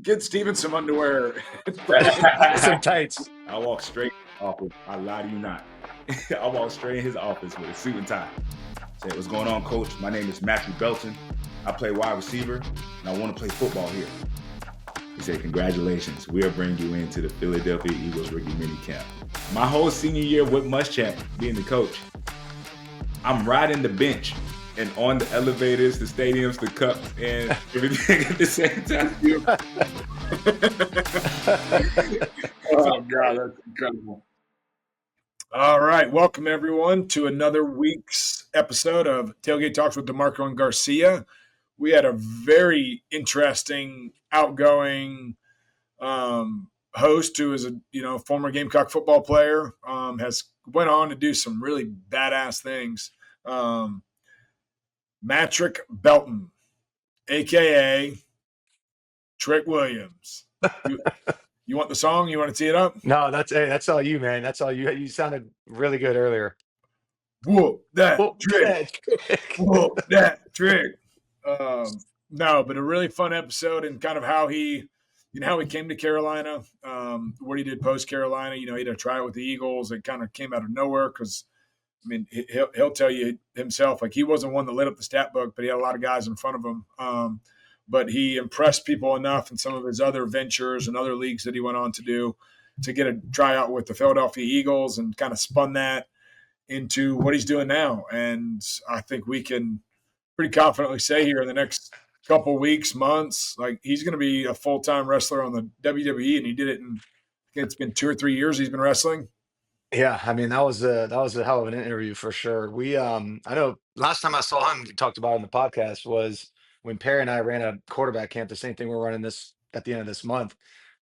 Get Steven some underwear. Some tights. I walk straight in his office. I lie to you not. I walk straight in his office with a suit and tie. Say, what's going on, coach? My name is Matrick Belton. I play wide receiver, and I want to play football here. He said, congratulations. We are bringing you into the Philadelphia Eagles rookie mini camp. My whole senior year with Muschamp being the coach, I'm riding the bench and on the elevators, the stadiums, the cups, and everything at the same time. Oh, God, that's incredible. All right. Welcome, everyone, to another week's episode of Tailgate Talks with DeMarco and Garcia. We had a very interesting, outgoing host who is a former Gamecock football player, has went on to do some really badass things. Matrick Belton, a.k.a. Trick Williams. You want the song? You want to tee it up? No, that's all you, man. That's all you. You sounded really good earlier. Whoop that Whoop trick. Whoop that trick. No, but a really fun episode and kind of how he came to Carolina, what he did post Carolina. He had a tryout with the Eagles. It kind of came out of nowhere because, I mean, he'll tell you himself, like, he wasn't one that lit up the stat book, but he had a lot of guys in front of him. But he impressed people enough in some of his other ventures and other leagues that he went on to do to get a tryout with the Philadelphia Eagles and kind of spun that into what he's doing now. And I think we can pretty confidently say here in the next couple weeks, months, like, he's going to be a full-time wrestler on the WWE, and he did it in, I think it's been 2 or 3 years he's been wrestling. Yeah, I mean that was a hell of an interview for sure. I know last time I saw him, we talked about it on the podcast, was when Perry and I ran a quarterback camp. The same thing we're running this at the end of this month.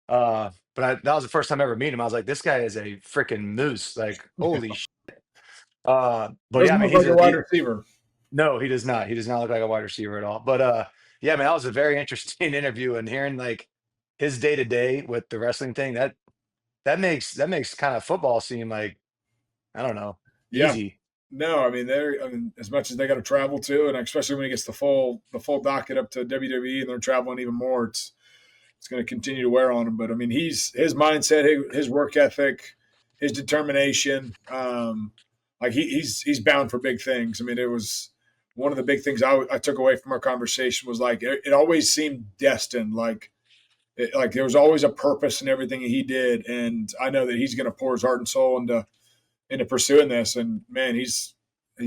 That was the first time I ever meet him. I was like, this guy is a freaking moose. Like, holy shit. But Doesn't yeah, man, look like a wide receiver. No, he does not. He does not look like a wide receiver at all. But yeah, man, that was a very interesting interview, and hearing like his day to day with the wrestling thing, that makes kind of football seem like, I don't know, Yeah. easy. No, I mean, as much as they got to travel too, and especially when he gets the full docket up to WWE and they're traveling even more, it's going to continue to wear on him. But I mean, his mindset, his work ethic, his determination, like he's bound for big things. I mean, it was one of the big things I took away from our conversation was like it always seemed destined, like there was always a purpose in everything he did, and I know that he's going to pour his heart and soul into pursuing this. And man, he's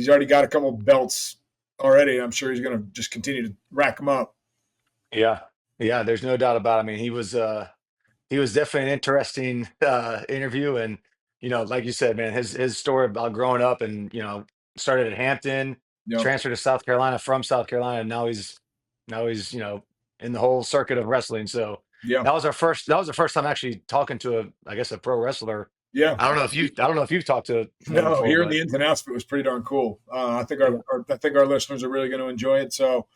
already got a couple of belts already. I'm sure he's going to just continue to rack them up. Yeah, yeah. There's no doubt about it. I mean, he was definitely an interesting interview, and like you said, man, his story about growing up and started at Hampton, Yep. transferred to South Carolina from South Carolina, and now he's in the whole circuit of wrestling. So Yeah. that was the first time actually talking to a pro wrestler. Yeah. I don't know if you've talked to No, before, hearing the ins and outs of it was pretty darn cool. I think our listeners are really going to enjoy it. So,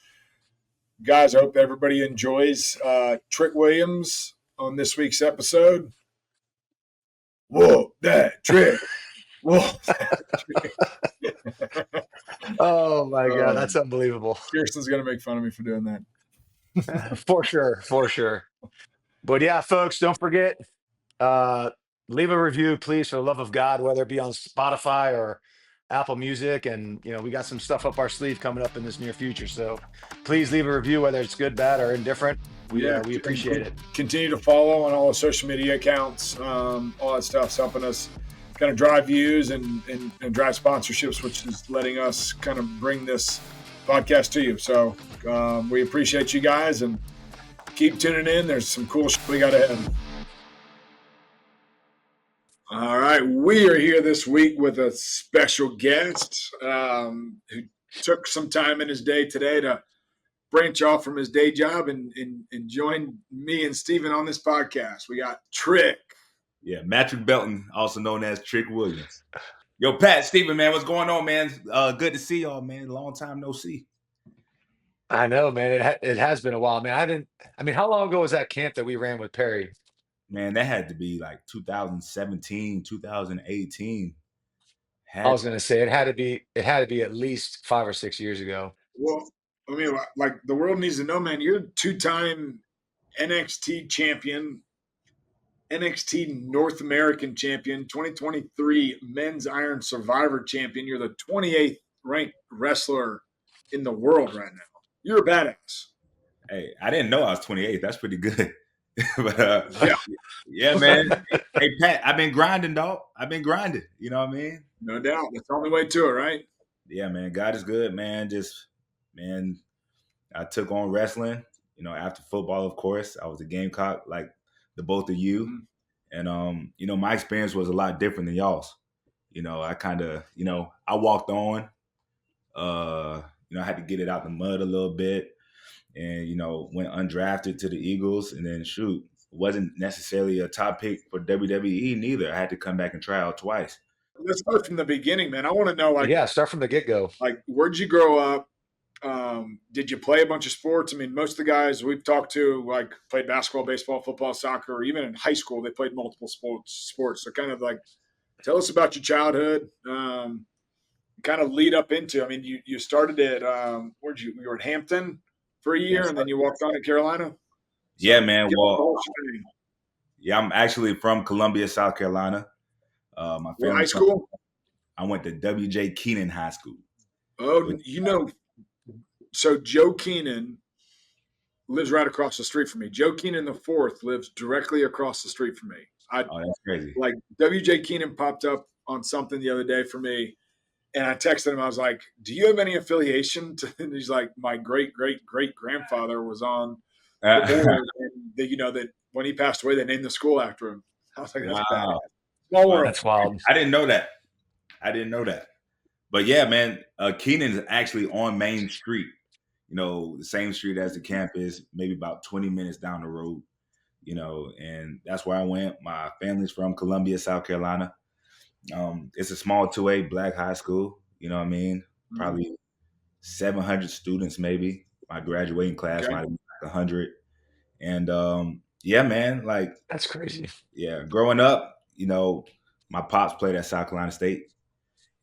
guys, I hope everybody enjoys Trick Williams on this week's episode. Whoa, that trick! Whoa, that trick. Oh my God, that's unbelievable. Kirsten's going to make fun of me for doing that. For sure. But yeah, folks, don't forget, leave a review, please, for the love of God, whether it be on Spotify or Apple Music. And, we got some stuff up our sleeve coming up in this near future. So please leave a review, whether it's good, bad, or indifferent. We appreciate it. Continue to follow on all the social media accounts. All that stuff's helping us kind of drive views and drive sponsorships, which is letting us kind of bring this podcast to you. So we appreciate you guys and keep tuning in. There's some cool shit we got ahead. All right, we are here this week with a special guest who took some time in his day today to branch off from his day job and join me and Steven on this podcast. We got Trick. Yeah, Matrick Belton, also known as Trick Williams. Yo, Pat, Steven, man, what's going on, man? Good to see y'all, man. Long time no see. I know, man. It has been a while, man. How long ago was that camp that we ran with Perry? Man, that had to be like 2017, 2018. I was going to say it had to be at least 5 or 6 years ago. Well, I mean, like, the world needs to know, man, you're a two-time NXT champion, NXT North American champion, 2023 Men's Iron Survivor champion. You're the 28th ranked wrestler in the world right now. You're a badass. Hey, I didn't know I was 28. That's pretty good. But Yeah, yeah, man. Hey, Pat, I've been grinding, dog. I've been grinding. You know what I mean? no doubt. That's the only way to it, right? Yeah, man. God is good, man. Man, I took on wrestling, after football, of course. I was a Gamecock like the both of you. Mhm. And, my experience was a lot different than y'all's. I kind of, I walked on. I had to get it out the mud a little bit and, went undrafted to the Eagles. And then, shoot, wasn't necessarily a top pick for WWE neither. I had to come back and try out twice. Let's start from the beginning, man. I want to know, Yeah, start from the get-go. Where'd you grow up? Did you play a bunch of sports? I mean, most of the guys we've talked to, played basketball, baseball, football, soccer, or even in high school, they played multiple sports. So kind of tell us about your childhood. Kind of lead up into, I mean, you started at, you were at Hampton for a year, and then you walked on to Carolina? So yeah, man. Well, yeah, I'm actually from Columbia, South Carolina. My family. High school? I went to W.J. Keenan High School. Oh, so Joe Keenan lives right across the street from me. Joe Keenan the fourth lives directly across the street from me. Oh, that's crazy. W.J. Keenan popped up on something the other day for me, and I texted him. I was like, "Do you have any affiliation?" And he's like, "My great grandfather was on the board, and that when he passed away, they named the school after him." I was like, "That's badass." Small world. That's wild. I didn't know that. But yeah, man, Keenan is actually on Main Street. The same street as the campus, maybe about 20 minutes down the road, and that's where I went. My family's from Columbia, South Carolina. It's a small 2A black high school, you know what I mean? Probably 700 students, maybe. My graduating class might be 100. And yeah, man, that's crazy. Yeah, growing up, my pops played at South Carolina State.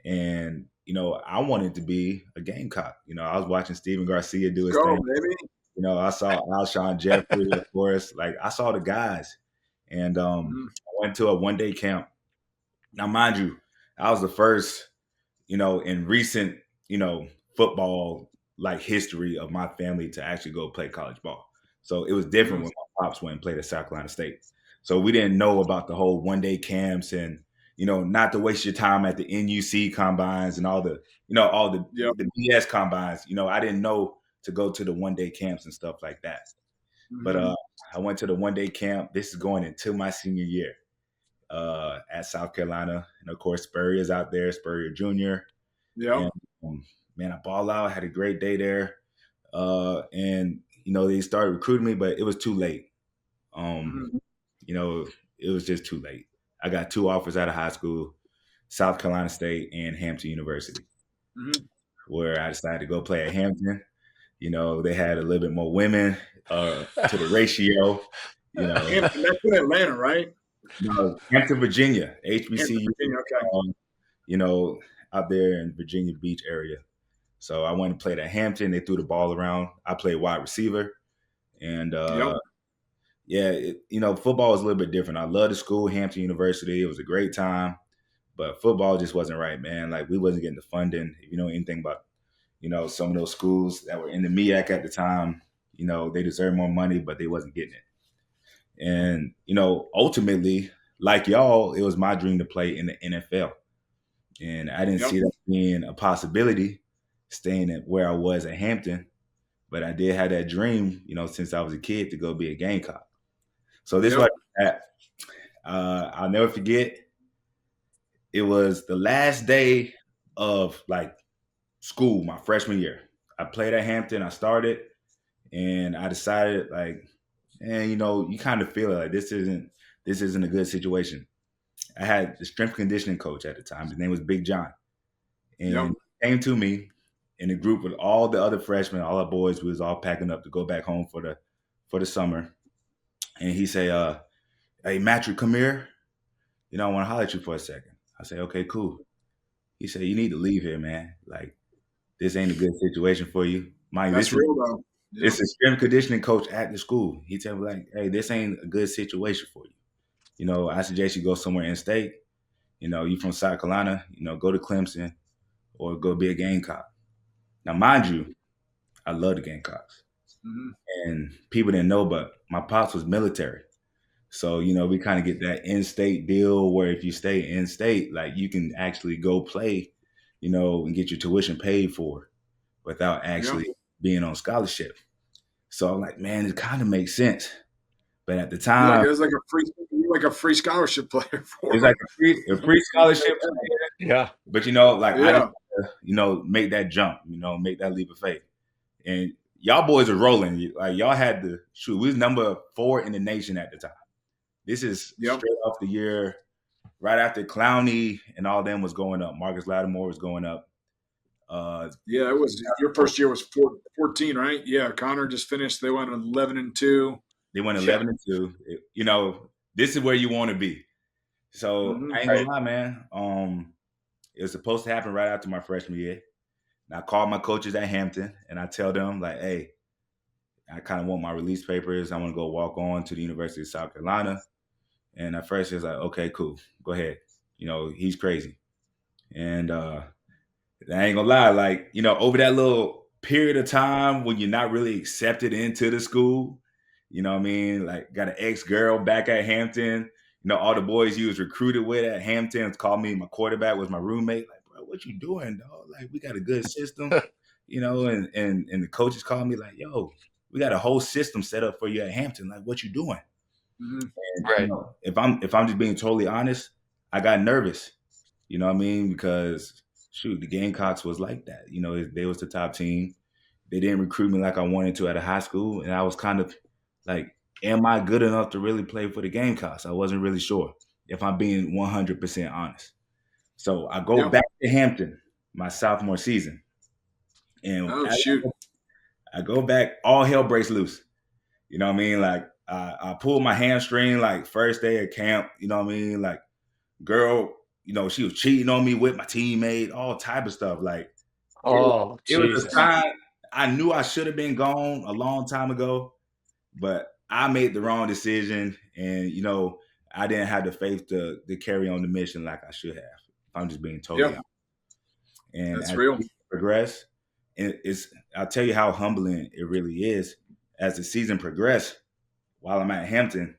And I wanted to be a Gamecock. I was watching Steven Garcia do his thing. Baby. I saw Alshon Jeffrey, of course. I saw the guys. And I went to a one-day camp. Now, mind you, I was the first, in recent, football history of my family to actually go play college ball. So it was different when my pops went and played at South Carolina State. So we didn't know about the whole one-day camps and not to waste your time at the NUC combines and all the BS combines. I didn't know to go to the one-day camps and stuff like that. But I went to the one-day camp. This is going into my senior year at South Carolina. And, of course, Spurrier is out there, Spurrier Jr. Yeah. Man, I ball out. Had a great day there. And, they started recruiting me, but it was too late. It was just too late. I got 2 offers out of high school, South Carolina State and Hampton University, where I decided to go play at Hampton. They had a little bit more women to the ratio. Hampton, that's in Atlanta, right? No, Hampton, Virginia, HBCU. Okay. Out there in Virginia Beach area. So I went and played at Hampton. They threw the ball around. I played wide receiver. And football was a little bit different. I love the school, Hampton University. It was a great time, but football just wasn't right, man. We wasn't getting the funding. If you know anything about, some of those schools that were in the MEAC at the time, they deserved more money, but they wasn't getting it. And, ultimately, like y'all, it was my dream to play in the NFL. And I didn't see that being a possibility staying at where I was at Hampton, but I did have that dream, since I was a kid to go be a Gamecock. So this was I'll never forget. It was the last day of school, my freshman year. I played at Hampton. I started, and I decided you kind of feel it this isn't a good situation. I had the strength conditioning coach at the time. His name was Big John, and he came to me in a group with all the other freshmen, all our boys. We was all packing up to go back home for the summer. And he say, "Hey, Matrick, come here. I want to holler at you for a second." I say, "Okay, cool." He said, "You need to leave here, man. This ain't a good situation for you." That's real, though. It's a strength conditioning coach at the school. He tell me like, hey, this ain't a good situation for you. You know, I suggest you go somewhere in state. You know, you from South Carolina, you know, go to Clemson or go be a Gamecock. Now, mind you, I love the Gamecocks. Mhm. And people didn't know, but my pops was military. So, you know, we kind of get that in-state deal where if you stay in-state, like you can actually go play, you know, and get your tuition paid for without actually being on scholarship. So I'm like, man, it kind of makes sense. But at the time, It was like a free scholarship player for it was like a free scholarship. Yeah. But, you know, like I Yeah. didn't, you know, make that jump, you know, make that leap of faith. And y'all boys are rolling. Like y'all had to shoot. We was number 4 in the nation at the time. This is straight off the year, right after Clowney and all them was going up. Marcus Lattimore was going up. Yeah, it was your first year was 14, right? Yeah, Connor just finished. They went 11-2. They went 11-2. You know, this is where you want to be. So I ain't gonna lie, man. It was supposed to happen right after my freshman year. And I called my coaches at Hampton and I tell them like, hey, I kind of want my release papers. I want to go walk on to the University of South Carolina. And at first, he was like, okay, cool. Go ahead. You know, he's crazy. And I ain't gonna lie, like, you know, over that little period of time when you're not really accepted into the school, you know what I mean? Like, got an ex-girl back at Hampton. You know, all the boys he was recruited with at Hampton called me, my quarterback was my roommate. Like, bro, what you doing, dog? Like, we got a good system, you know, and the coaches called me like, yo, we got a whole system set up for you at Hampton. Like, what you doing? Mm-hmm. And, you know, if I'm just being totally honest, I got nervous. You know what I mean? Because shoot, the Gamecocks was like that. You know, they was the top team. They didn't recruit me like I wanted to at a high school, and I was kind of like, am I good enough to really play for the Gamecocks? I wasn't really sure, if I'm being 100% honest. So I go back to Hampton my sophomore season, and I go back, all hell breaks loose. You know what I mean? Like I pulled my hamstring like first day of camp. You know what I mean? Like girl, you know, she was cheating on me with my teammate, all type of stuff. Like it was a sign. I knew I should have been gone a long time ago, but I made the wrong decision, and you know, I didn't have the faith to carry on the mission like I should have. If I'm just being totally honest. And that's real. Progress, and I'll tell you how humbling it really is. As the season progressed, while I'm at Hampton,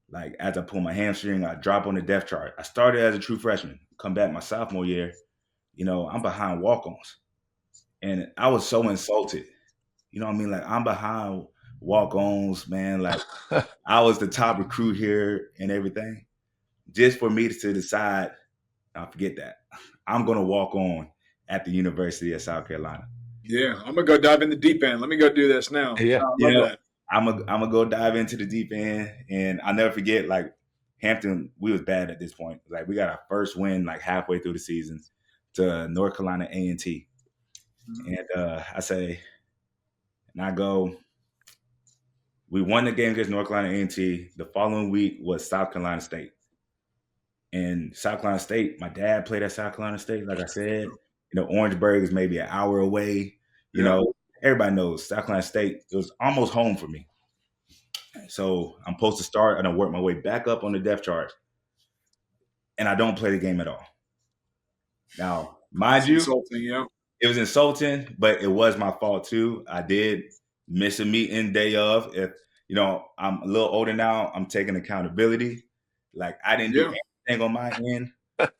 like as I pull my hamstring, I drop on the depth chart. I started as a true freshman, come back my sophomore year, you know, I'm behind walk-ons. And I was so insulted. You know what I mean? Like I'm behind walk-ons, man. Like I was the top recruit here and everything. Just for me to decide, I forget that. I'm gonna walk on at the University of South Carolina. Yeah, I'm gonna go dive in the deep end. Let me go do this now. Yeah, I love that. I'm gonna go dive into the deep end, and I'll never forget. Like Hampton, we was bad at this point. Like we got our first win like halfway through the season to North Carolina A&T, and I say, and I go. We won the game against North Carolina A&T. The following week was South Carolina State, and South Carolina State. My dad played at South Carolina State. Like I said, you know, Orangeburg is maybe an hour away. You know, everybody knows South Carolina State. It was almost home for me. So I'm supposed to start and I work my way back up on the depth chart, and I don't play the game at all. Now, mind you, it was insulting, but it was my fault too. I did miss a meeting day of. If you know, I'm a little older now, I'm taking accountability. Like I didn't do anything on my end,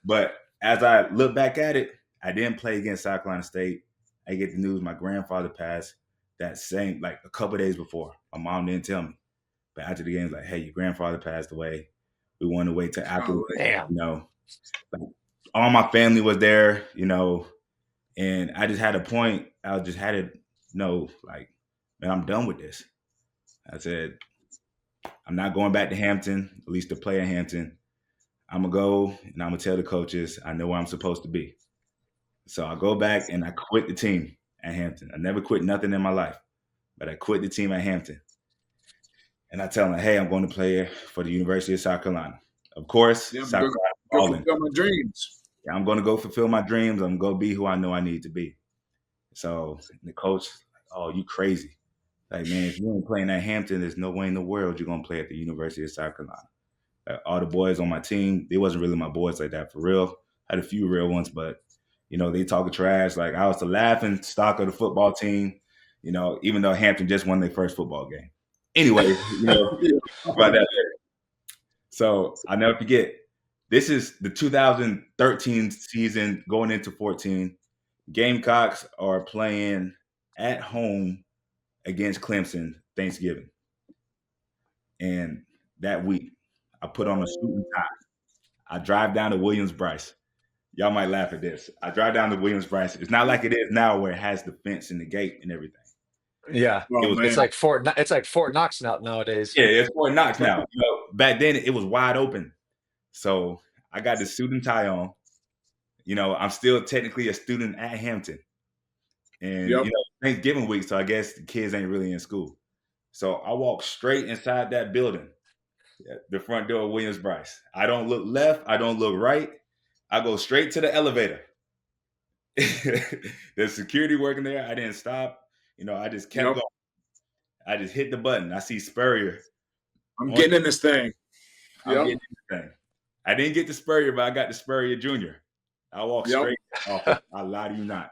but as I look back at it, I didn't play against South Carolina State. I get the news my grandfather passed that same, like a couple days before. My mom didn't tell me. But after the game, like, hey, your grandfather passed away. We wanted to wait till after, you know, like, all my family was there, you know, and I just had a point. I just had to know, like, man, I'm done with this. I said, I'm not going back to Hampton, at least to play at Hampton. I'm going to go and I'm going to tell the coaches I know where I'm supposed to be. So I go back and I quit the team at Hampton. I never quit nothing in my life, but I quit the team at Hampton. And I tell them, hey, I'm going to play for the University of South Carolina. Of course, South Carolina. Go fulfill my dreams. Yeah, I'm going to go fulfill my dreams. I'm going to go be who I know I need to be. So the coach, oh, you crazy. Like, man, if you ain't playing at Hampton, there's no way in the world you're gonna play at the University of South Carolina. Like, all the boys on my team, they wasn't really my boys like that for real. I had a few real ones, but they talking trash. Like, I was the laughing stock of the football team. Even though Hampton just won their first football game. Anyway, about that later. So I'll never forget. This is the 2013 season going into 14. Gamecocks are playing at home against Clemson Thanksgiving. And that week, I put on a suit and tie. I drive down to Williams-Brice. Y'all might laugh at this. I drive down to Williams-Brice. It's not like it is now where it has the fence and the gate and everything. Yeah, it's like Fort Knox nowadays. Yeah, it's Fort Knox now. Back then it was wide open. So I got the suit and tie on. I'm still technically a student at Hampton. And Thanksgiving week, so I guess the kids ain't really in school. So I walk straight inside that building, the front door of Williams-Brice. I don't look left. I don't look right. I go straight to the elevator. There's security working there. I didn't stop. I just kept going. I just hit the button. I see Spurrier. I'm getting in this thing. I'm getting in this thing. I didn't get the Spurrier, but I got the Spurrier Jr. I walked straight in his office. I lie to you not.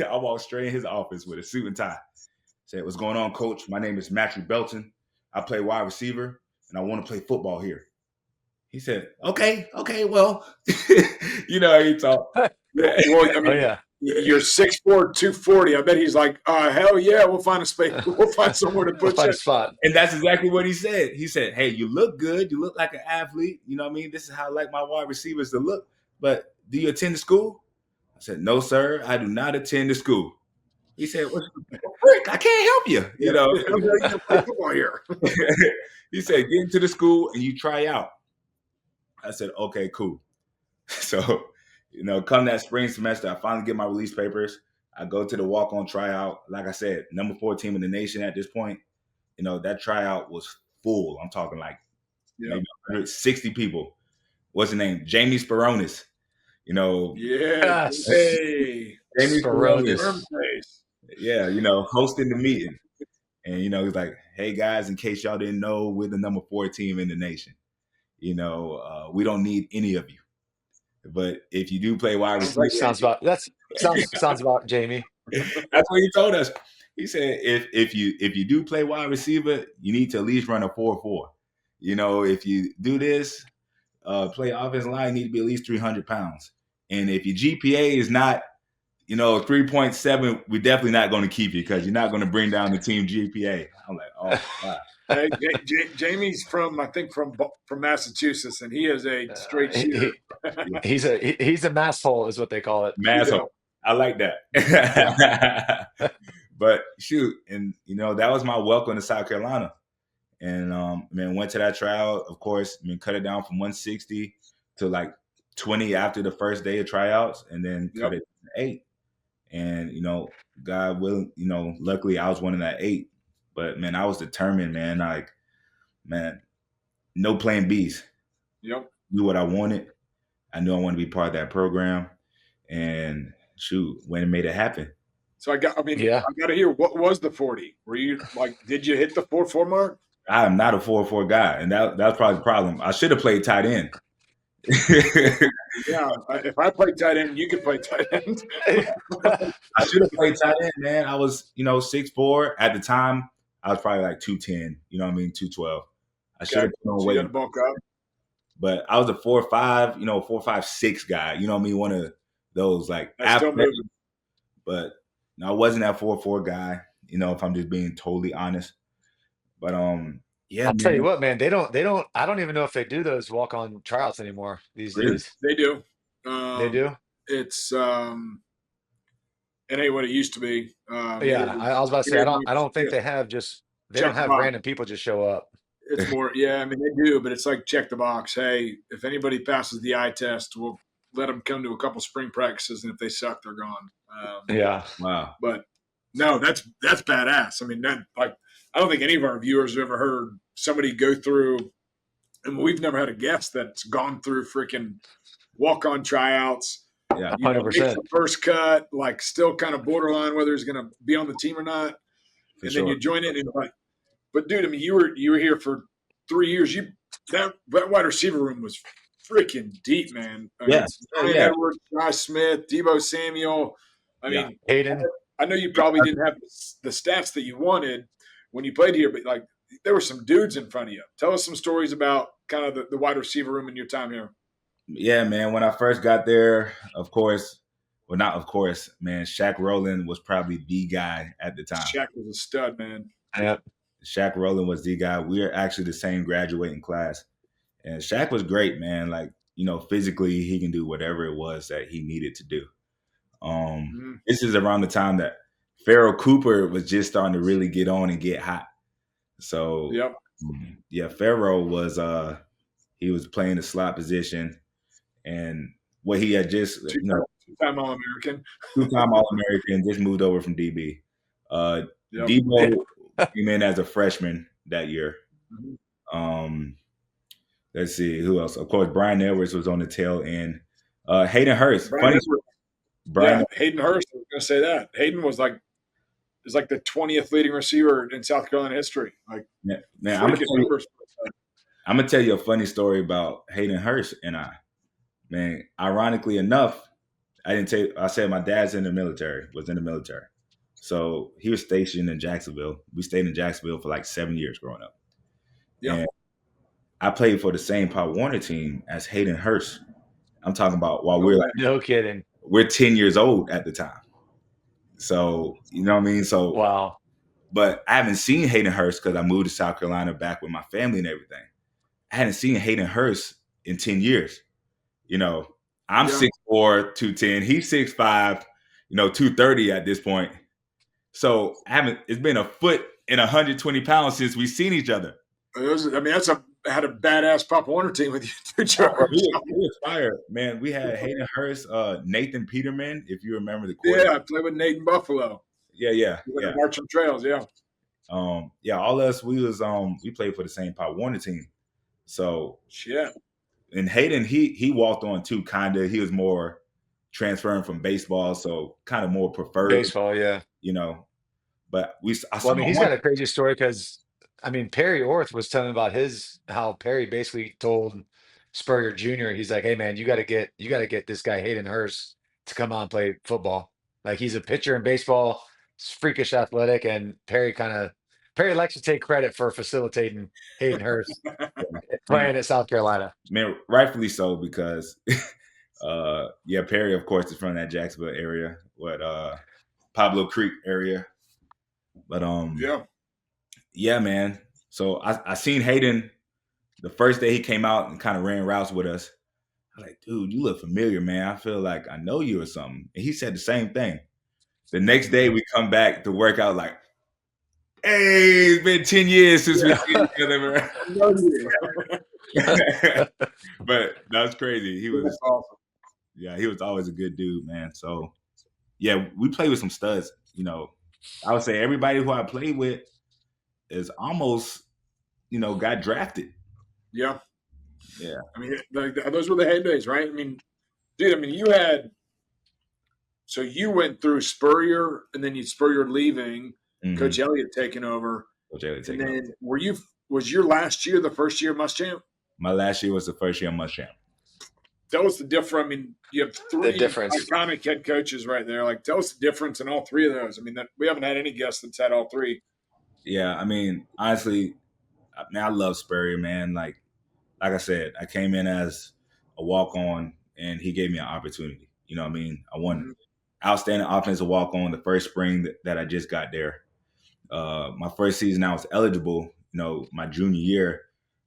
I walked straight in his office with a suit and tie. Said, "What's going on, coach? My name is Matrick Belton. I play wide receiver, and I want to play football here." He said, okay, well, he talked. Well, I mean, you're 6'4", 240. I bet he's like, hell yeah, we'll find a space. We'll find somewhere to put you. A spot. And that's exactly what he said. He said, hey, you look good. You look like an athlete. You know what I mean? This is how I like my wide receivers to look. But do you attend the school? I said, no, sir, I do not attend the school. He said, well, Rick, I can't help you. You play football here. He said, get into the school and you try out. I said, okay, cool. So, come that spring semester, I finally get my release papers. I go to the walk-on tryout. Like I said, number 4 team in the nation at this point. That tryout was full. I'm talking like maybe 160 people. What's the name? Jamie Speronis. Yes. Hey. Jamie Speronis. Yeah, hosting the meeting. And, he's like, hey, guys, in case y'all didn't know, we're the number 4 team in the nation. We don't need any of you. But if you do play wide receiver, sounds about Jamie. That's what he told us. He said if you do play wide receiver, you need to at least run a 4.4. If you do this, play offensive line, you need to be at least 300 pounds. And if your GPA is not 3.7, we're definitely not going to keep you because you're not going to bring down the team GPA. I'm like, oh wow. Hey, Jamie's from Massachusetts, and he is a straight shooter. He's a mass hole, is what they call it. Mass hole. I like that. But shoot, and that was my welcome to South Carolina. And went to that tryout. Of course, cut it down from 160 to like 20 after the first day of tryouts, and then cut it to 8. And God willing, luckily I was one of that 8. But man, I was determined, man. Like, man, no plan Bs. Yep. Knew what I wanted. I knew I wanted to be part of that program. And shoot, when it made it happen. So I got to hear, what was the 40? Were you like, did you hit the 4.4 mark? I am not a 4.4 guy, and that's probably the problem. I should have played tight end. Yeah, if I played tight end, you could play tight end. I should have played tight end, man. I was, 6'4". At the time, I was probably like 210, 212. I should have put on weight. Bulk up. But I was a 4.5, 4.56 guy. One of those like athletes. But I wasn't that 4.4 guy, if I'm just being totally honest. But yeah, I'll tell you what, man, they don't. I don't even know if they do those walk-on tryouts anymore these days. They do. They do. It's it ain't what it used to be. I was about to say I don't think they have just. They don't have random people just show up. It's more, I mean, they do, but it's like check the box. Hey, if anybody passes the eye test, we'll let them come to a couple spring practices, and if they suck, they're gone. Wow. But no, that's badass. I mean, I don't think any of our viewers have ever heard somebody go through, and we've never had a guest that's gone through freaking walk-on tryouts. Yeah, 100%. First cut, like still kind of borderline whether he's going to be on the team or not. and then you join it and like, but dude, I mean, you were here for 3 years. That wide receiver room was freaking deep, man. I mean, Ryan Edwards, Josh Smith, Deebo Samuel. I mean, Hayden. I know you probably didn't have the stats that you wanted when you played here, but like there were some dudes in front of you. Tell us some stories about kind of the wide receiver room in your time here. Yeah, man. When I first got there, of course, well, not of course, man. Shaq Rowland was probably the guy at the time. Shaq was a stud, man. Yep. Shaq Rowland was the guy. We are actually the same graduating class. And Shaq was great, man. Like, physically, he can do whatever it was that he needed to do. This is around the time that Pharaoh Cooper was just starting to really get on and get hot. So, Pharaoh was he was playing the slot position, and what he had just two-time All-American, just moved over from DB. Deebo came in as a freshman that year. Let's see who else. Of course, Brian Edwards was on the tail end. Hayden Hurst. Hayden Hurst. I was going to say that. Hayden was like the 20th leading receiver in South Carolina history. Like, man, I'm gonna tell you a funny story about Hayden Hurst and I. Man, ironically enough, I said my dad's was in the military. So he was stationed in Jacksonville. We stayed in Jacksonville for like 7 years growing up. Yeah. And I played for the same Pop Warner team as Hayden Hurst. I'm talking about no kidding. We're 10 years old at the time. So, you know what I mean? So, wow. But I haven't seen Hayden Hurst because I moved to South Carolina back with my family and everything. I hadn't seen Hayden Hurst in 10 years. I'm 6'4", 210. He's 6'5", 230 at this point. So it's been a foot and 120 pounds since we've seen each other. Had a badass Pop Warner team with you too, Charles. He was fire, man. We had Hayden Hurst, Nathan Peterman, if you remember the quarterback. Yeah, I played with Nathan Buffalo. Yeah. Marching Trails, yeah. All us, we played for the same Pop Warner team. So shit. And Hayden, he walked on too, kinda. He was more transferring from baseball, so kind of more preferred baseball, yeah. But he's got a crazy story because Perry Orth was telling about how Perry basically told Spurrier Jr. He's like, "Hey man, you got to get this guy Hayden Hurst to come on and play football. Like he's a pitcher in baseball, he's freakish athletic." And Perry likes to take credit for facilitating Hayden Hurst playing at South Carolina. Man, rightfully so because, Perry of course is from that Jacksonville area, Pablo Creek area, but yeah, man. So I seen Hayden the first day he came out and kind of ran routes with us. I'm like, dude, you look familiar, man. I feel like I know you or something. And he said the same thing. The next day we come back to work out like, hey, it's been 10 years since we've seen each other, man. But that's crazy. He was awesome. Yeah, he was always a good dude, man. So yeah, we played with some studs. I would say everybody who I played with is almost, got drafted. Yeah. Yeah. Those were the heydays, right? Dude, you went through Spurrier and then Spurrier leaving, Coach Elliott taking over. Was your last year the first year Muschamp? My last year was the first year Muschamp. Tell us the difference. You have three iconic head coaches right there. Like, tell us the difference in all three of those. We haven't had any guests that's had all three. Yeah, honestly, I love Spurrier, man. Like I said, I came in as a walk-on, and he gave me an opportunity. I won outstanding offensive walk-on the first spring that I just got there. My first season I was eligible, my junior year,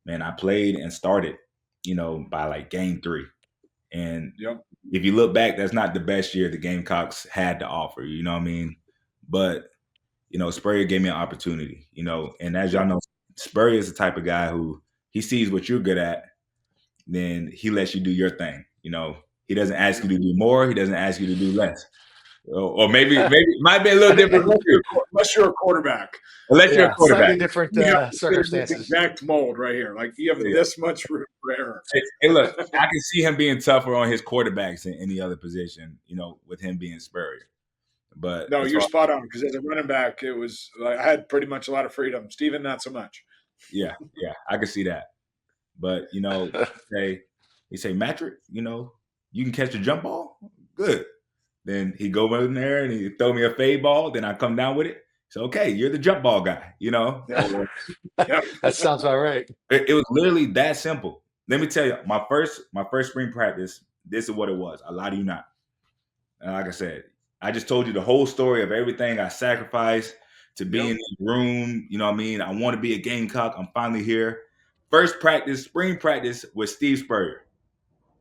man, I played and started, by like game 3. And if you look back, that's not the best year the Gamecocks had to offer, But, Spurrier gave me an opportunity, and as y'all know, Spurrier is the type of guy who he sees what you're good at, then he lets you do your thing. He doesn't ask you to do more. He doesn't ask you to do less. Or maybe it might be a little different unless you're a quarterback. You're a quarterback. Slightly different circumstances. Exact mold right here. Like you have this much room for error. Hey, look, I can see him being tougher on his quarterbacks than any other position, with him being Spurrier. But No, as you're far, spot on because as a running back, it was like I had pretty much a lot of freedom. Steven, not so much. yeah, I can see that. But he say, Matrick, you can catch a jump ball, good. Then he go in there and he throw me a fade ball. Then I come down with it. So okay, you're the jump ball guy. Yeah. Yeah. That sounds about right. It was literally that simple. Let me tell you, my first spring practice. This is what it was. I lie to you not. And like I said, I just told you the whole story of everything I sacrificed to be in the room. You know what I mean? I want to be a Gamecock. I'm finally here. First practice, spring practice with Steve Spurrier.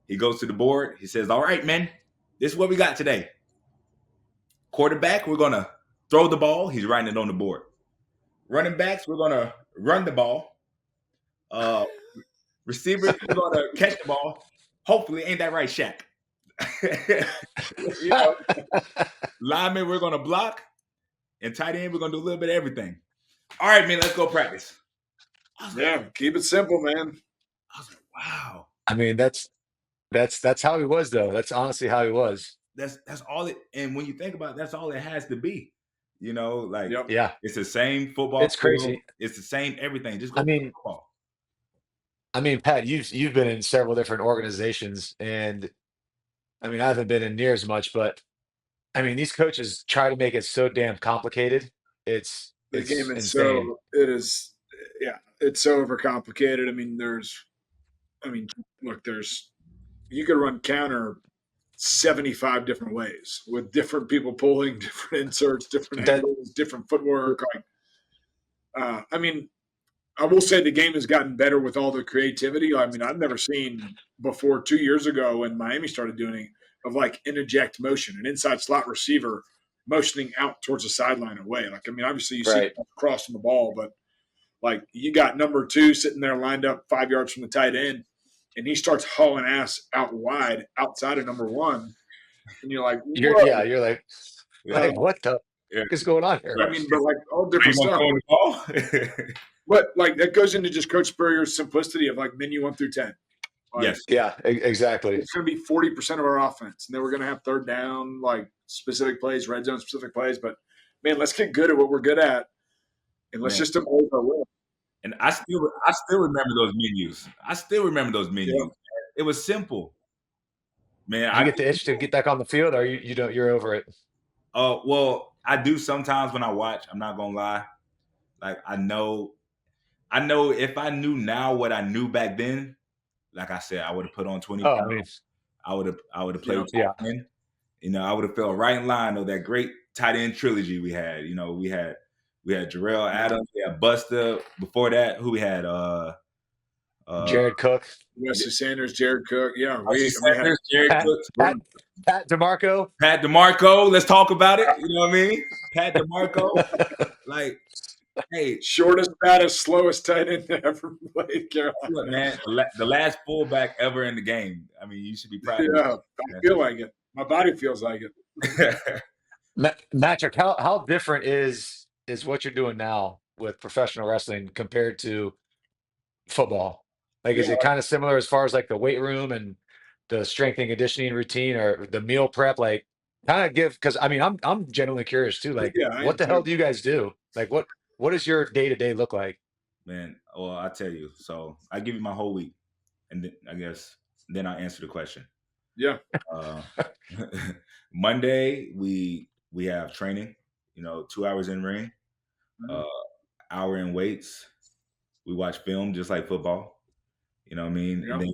He goes to the board. He says, all right, man, this is what we got today. Quarterback, we're going to throw the ball. He's writing it on the board. Running backs, we're going to run the ball. Receivers, we're going to catch the ball. Hopefully, ain't that right, Shaq? Lineman, we're going to block. And tight end, we're going to do a little bit of everything. All right, man, let's go practice. Keep it simple, man. I was like, wow. I mean, that's how he was, though. That's honestly how he was. That's all it. And when you think about it, that's all it has to be. Yeah, it's the same football. It's crazy. It's the same everything. Just go football. I mean, Pat, you've been in several different organizations, and I mean, I haven't been in near as much, but I mean, these coaches try to make it so damn complicated. It's game is insane. it's so overcomplicated. You could run counter 75 different ways with different people pulling, different inserts, different angles, different footwork. I will say the game has gotten better with all the creativity. I mean, I've never seen before 2 years ago when Miami started doing it of like interject motion, an inside slot receiver motioning out towards the sideline away. Obviously you see crossing the ball, but like you got number 2 sitting there lined up 5 yards from the tight end, and he starts hauling ass out wide outside of number 1, and you're like, you're like, what the heck is going on here? I mean, but like all different stuff. But like that goes into just Coach Spurrier's simplicity of like menu 1 through 10. Yes. Yeah, exactly. It's going to be 40% of our offense, and then we're going to have third down, like specific plays, red zone specific plays. But man, let's get good at what we're good at, and let's just impose our will. And I still remember those menus. Yeah. It was simple, man. I get the itch to get back on the field, or you don't. You're over it. Oh well, I do sometimes when I watch. I'm not gonna lie. Like I know if I knew now what I knew back then, like I said, I would have put on 20 pounds. I would have played tight end. I would have felt right in line of that great tight end trilogy we had. We had Jarrell Adams, we had Buster. Before that, who we had? Jared Cook, Wesley Sanders, Jared Cook. Yeah, Jared Cook, Pat DeMarco. Pat DeMarco. Let's talk about it. You know what I mean? Pat DeMarco. Like, hey, shortest, fattest, slowest tight end ever played Carolina. Look, man, the last fullback ever in the game. I mean, you should be proud of it. I feel like it. My body feels like it. Matrick, how different is what you're doing now with professional wrestling compared to football? Like, is it kind of similar as far as like the weight room and the strength and conditioning routine or the meal prep? Like, kind of because I mean, I'm genuinely curious too. Like, what the hell do you guys do? Like, what does your day-to-day look like? Man, well, I tell you. So I give you my whole week, and then I answer the question. Yeah. Monday we have training. 2 hours in ring, hour in weights. We watch film just like football. You know what I mean? Yeah. And then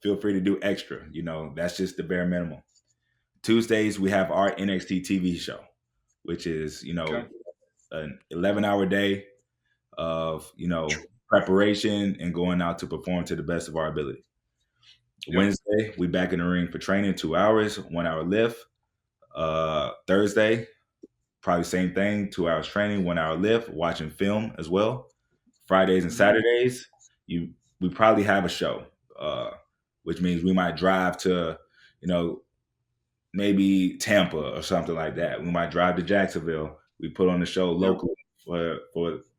feel free to do extra. That's just the bare minimum. Tuesdays we have our NXT TV show, which is an 11-hour day of preparation and going out to perform to the best of our ability. Yep. Wednesday we back in the ring for training, 2 hours, 1 hour lift. Thursday probably same thing, 2 hours training, 1 hour lift, watching film as well. Fridays and Saturdays we probably have a show, which means we might drive to maybe Tampa or something like that. We might drive to Jacksonville. We put on the show local for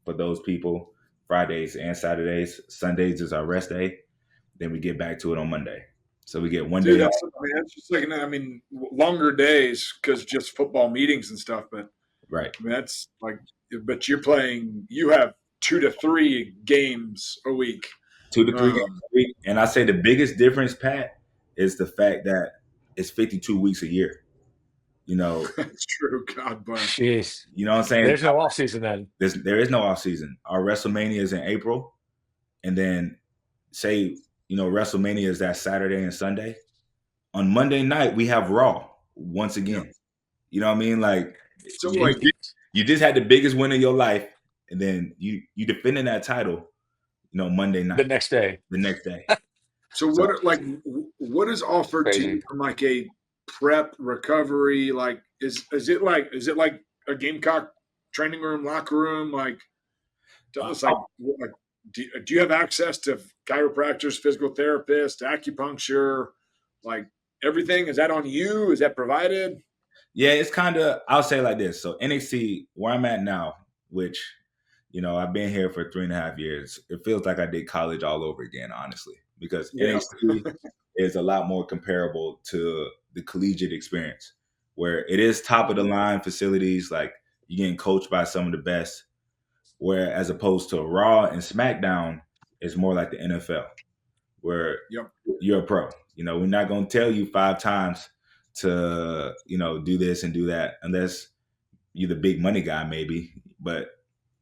those people. Fridays and Saturdays. Sundays is our rest day. Then we get back to it on Monday. So we get one Dude, day off. that's just like, longer days because just football meetings and stuff. But Right. that's like, but you have 2 to 3 games a week. 2 to 3 games a week. And I say the biggest difference, Pat, is the fact that it's 52 weeks a year. That's true. God bless. Jeez. You know what I'm saying? There's no off season then. There is no off season. Our WrestleMania is in April, and then say WrestleMania is that Saturday and Sunday. On Monday night we have Raw once again. Yep. You know what I mean? Like, so you just had the biggest win of your life, and then you defending that title. Monday night. The next day. So what is offered to you from like a prep recovery? Like, is it like a Gamecock training room, locker room? Like, tell us, do you have access to chiropractors, physical therapists, acupuncture, like everything? Is that on you? Is that provided? Yeah, it's kind of, I'll say it like this. So NXT, where I'm at now, which, I've been here for 3.5 years. It feels like I did college all over again, honestly, because NXT is a lot more comparable to the collegiate experience, where it is top of the line facilities. Like, you're getting coached by some of the best, where as opposed to Raw and SmackDown, it's more like the NFL, where you're a pro. We're not going to tell you 5 times to, do this and do that, unless you're the big money guy, maybe, but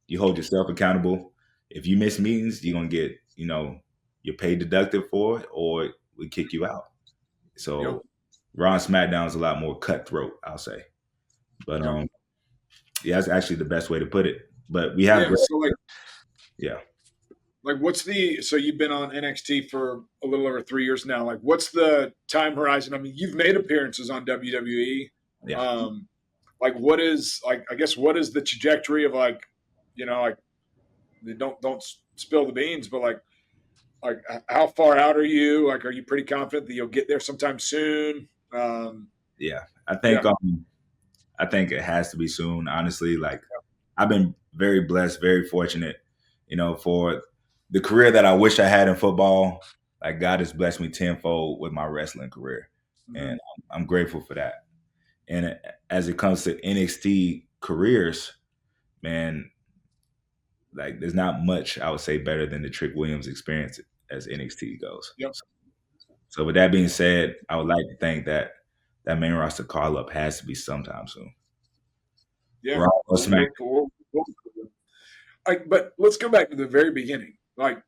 you hold yourself accountable. If you miss meetings, you're going to get, your pay deducted for it, or we kick you out. So Raw and SmackDown is a lot more cutthroat, I'll say. But that's actually the best way to put it. But we have like, so you've been on NXT for a little over 3 years now. Like, what's the time horizon? I mean, you've made appearances on WWE. Yeah. Like, what is the trajectory of like don't spill the beans, but like how far out are you? Like, are you pretty confident that you'll get there sometime soon? I think it has to be soon, honestly. Like, I've been very blessed, very fortunate, for the career that I wish I had in football. Like, God has blessed me tenfold with my wrestling career. Mm-hmm. And I'm grateful for that. And as it comes to NXT careers, man, like, there's not much I would say better than the Trick Williams experience as NXT goes. Yep. So with that being said, I would like to think that main roster call up has to be sometime soon. Yeah. But let's go back to the very beginning. Like,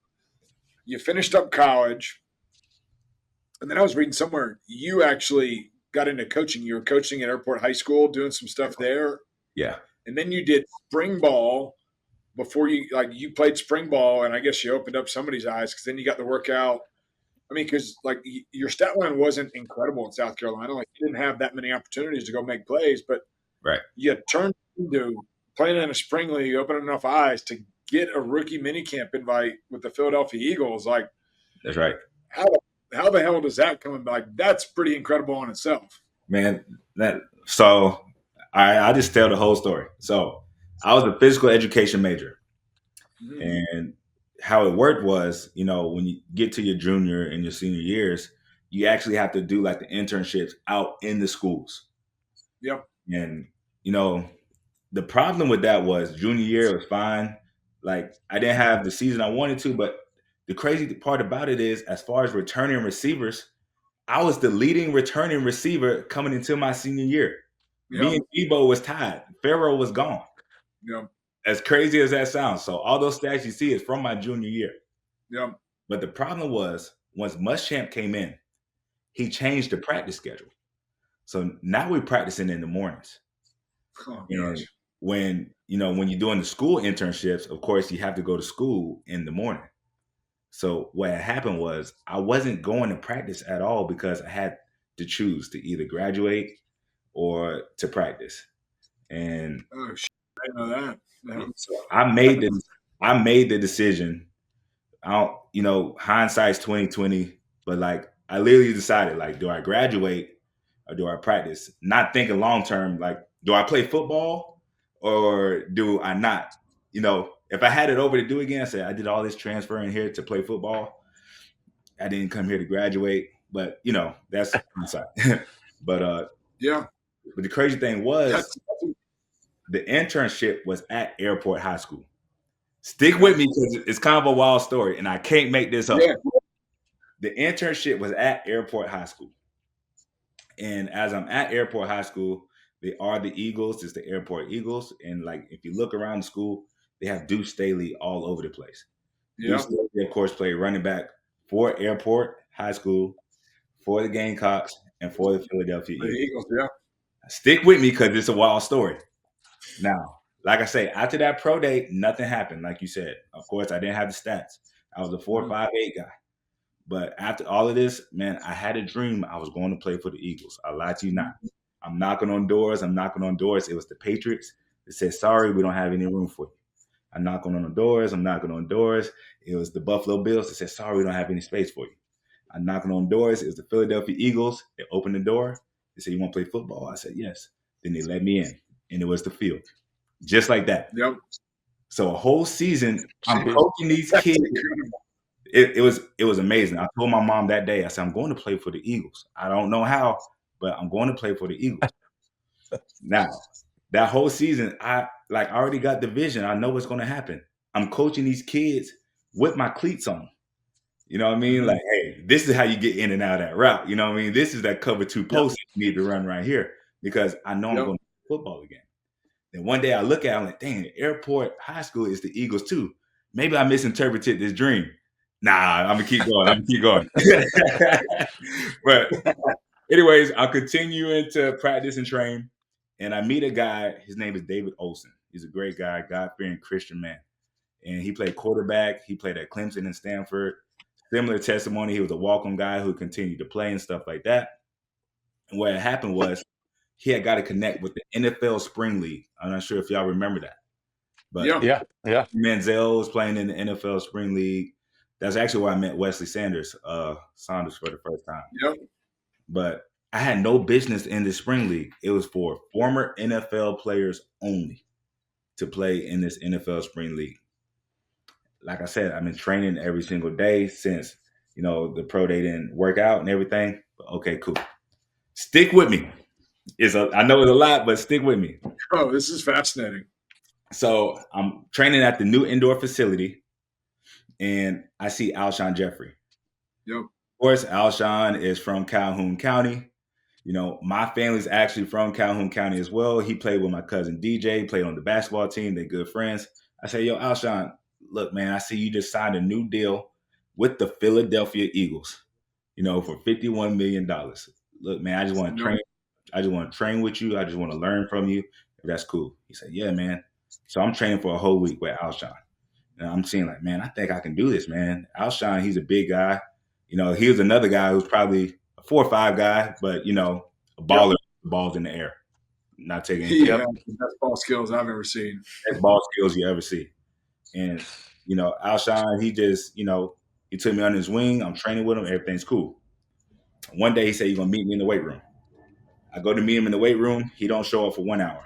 you finished up college, and then I was reading somewhere you actually got into coaching. You were coaching at Airport High School, doing some stuff there. Yeah. And then you did spring ball before you played spring ball, and I guess you opened up somebody's eyes because then you got the workout. I mean, because like your stat line wasn't incredible in South Carolina. Like, you didn't have that many opportunities to go make plays, but you turned into playing in a spring league, opening enough eyes to get a rookie minicamp invite with the Philadelphia Eagles. Like, that's right. How the hell does that come about? Like, that's pretty incredible in itself, man. So I just tell the whole story. So I was a physical education major, and how it worked was, when you get to your junior and your senior years, you actually have to do like the internships out in the schools. Yep. And the problem with that was junior year was fine. Like, I didn't have the season I wanted to, but the crazy part about it is, as far as returning receivers, I was the leading returning receiver coming into my senior year. Yep. Me and Debo was tied. Pharaoh was gone. Yep. As crazy as that sounds. So all those stats you see is from my junior year. Yep. But the problem was, once Muschamp came in, he changed the practice schedule. So now we're practicing in the mornings. Oh, and when you're doing the school internships, of course, you have to go to school in the morning. So what had happened was, I wasn't going to practice at all because I had to choose to either graduate or to practice. And I didn't know that. No. So I made the decision. Hindsight's 20/20, but like, I literally decided, like, do I graduate or do I practice? Not thinking long term, like, do I play football or do I not? If I had it over to do again, I said, I did all this transferring here to play football. I didn't come here to graduate. But that's inside. But Yeah. but the crazy thing was That's the internship was at Airport High School. Stick with me because it's kind of a wild story, and I can't make this up. yeah. The internship was at Airport High School. And as I'm at Airport High School, they are the Eagles. It's the Airport Eagles. And like, if you look around the school, they have Deuce Staley all over the place. Yeah. Deuce Staley, of course, played running back for Airport High School, for the Gamecocks, and for the Philadelphia The Eagles. Eagles, yeah. Stick with me because it's a wild story. Now, like I say, after that pro day, nothing happened. Like you said, of course, I didn't have the stats. I was a 4.58 guy. But after all of this, man, I had a dream I was going to play for the Eagles. I lied to you not. I'm knocking on doors. It was the Patriots that said, sorry, we don't have any room for you. I'm knocking on doors. It was the Buffalo Bills that said, sorry, we don't have any space for you. I'm knocking on doors. It was the Philadelphia Eagles. They opened the door. They said, you want to play football? I said, yes. Then they let me in, and it was the field. Just like that. Yep. So a whole season, I'm coaching these kids. It was amazing. I told my mom that day, I said, I'm going to play for the Eagles. I don't know how, but I'm going to play for the Eagles. Now, that whole season, I already got the vision. I know what's going to happen. I'm coaching these kids with my cleats on. You know what I mean? Like, hey, this is how you get in and out of that route. You know what I mean? This is that cover two post that you need to run right here because I know I'm going to play football again. Then one day I look at it, I'm like, dang, Airport High School is the Eagles too. Maybe I misinterpreted this dream. Nah, I'm gonna keep going. But anyways, I'll continue to practice and train. And I meet a guy, his name is David Olson. He's a great guy, God-fearing Christian man. And he played quarterback. He played at Clemson and Stanford. Similar testimony. He was a walk-on guy who continued to play and stuff like that. And what had happened was he had got to connect with the NFL Spring League. I'm not sure if y'all remember that. But yeah. Manziel was playing in the NFL Spring League. That's actually where I met Wesley Saunders for the first time. Yep. But I had no business in the Spring League. It was for former NFL players only to play in this NFL Spring League. Like I said, I've been training every single day since, the pro day didn't work out and everything. But okay, cool. Stick with me. I know it's a lot, but stick with me. Oh, this is fascinating. So I'm training at the new indoor facility, and I see Alshon Jeffrey. Yep. Of course, Alshon is from Calhoun County. My family's actually from Calhoun County as well. He played with my cousin DJ, played on the basketball team. They're good friends. I say, yo, Alshon, look, man, I see you just signed a new deal with the Philadelphia Eagles, for $51 million. Look, man, I just want to train. I just want to train with you. I just want to learn from you. If that's cool. He said, yeah, man. So I'm training for a whole week with Alshon. And I'm seeing like, man, I think I can do this, man. Alshon, he's a big guy. He was another guy who's probably a 4-5 guy, but, a baller, balls in the air. Not taking anything. Yeah, the best ball skills I've ever seen. Best ball skills you ever see. And, Alshon, he just, he took me under his wing. I'm training with him. Everything's cool. One day he said, you're going to meet me in the weight room. I go to meet him in the weight room. He don't show up for 1 hour.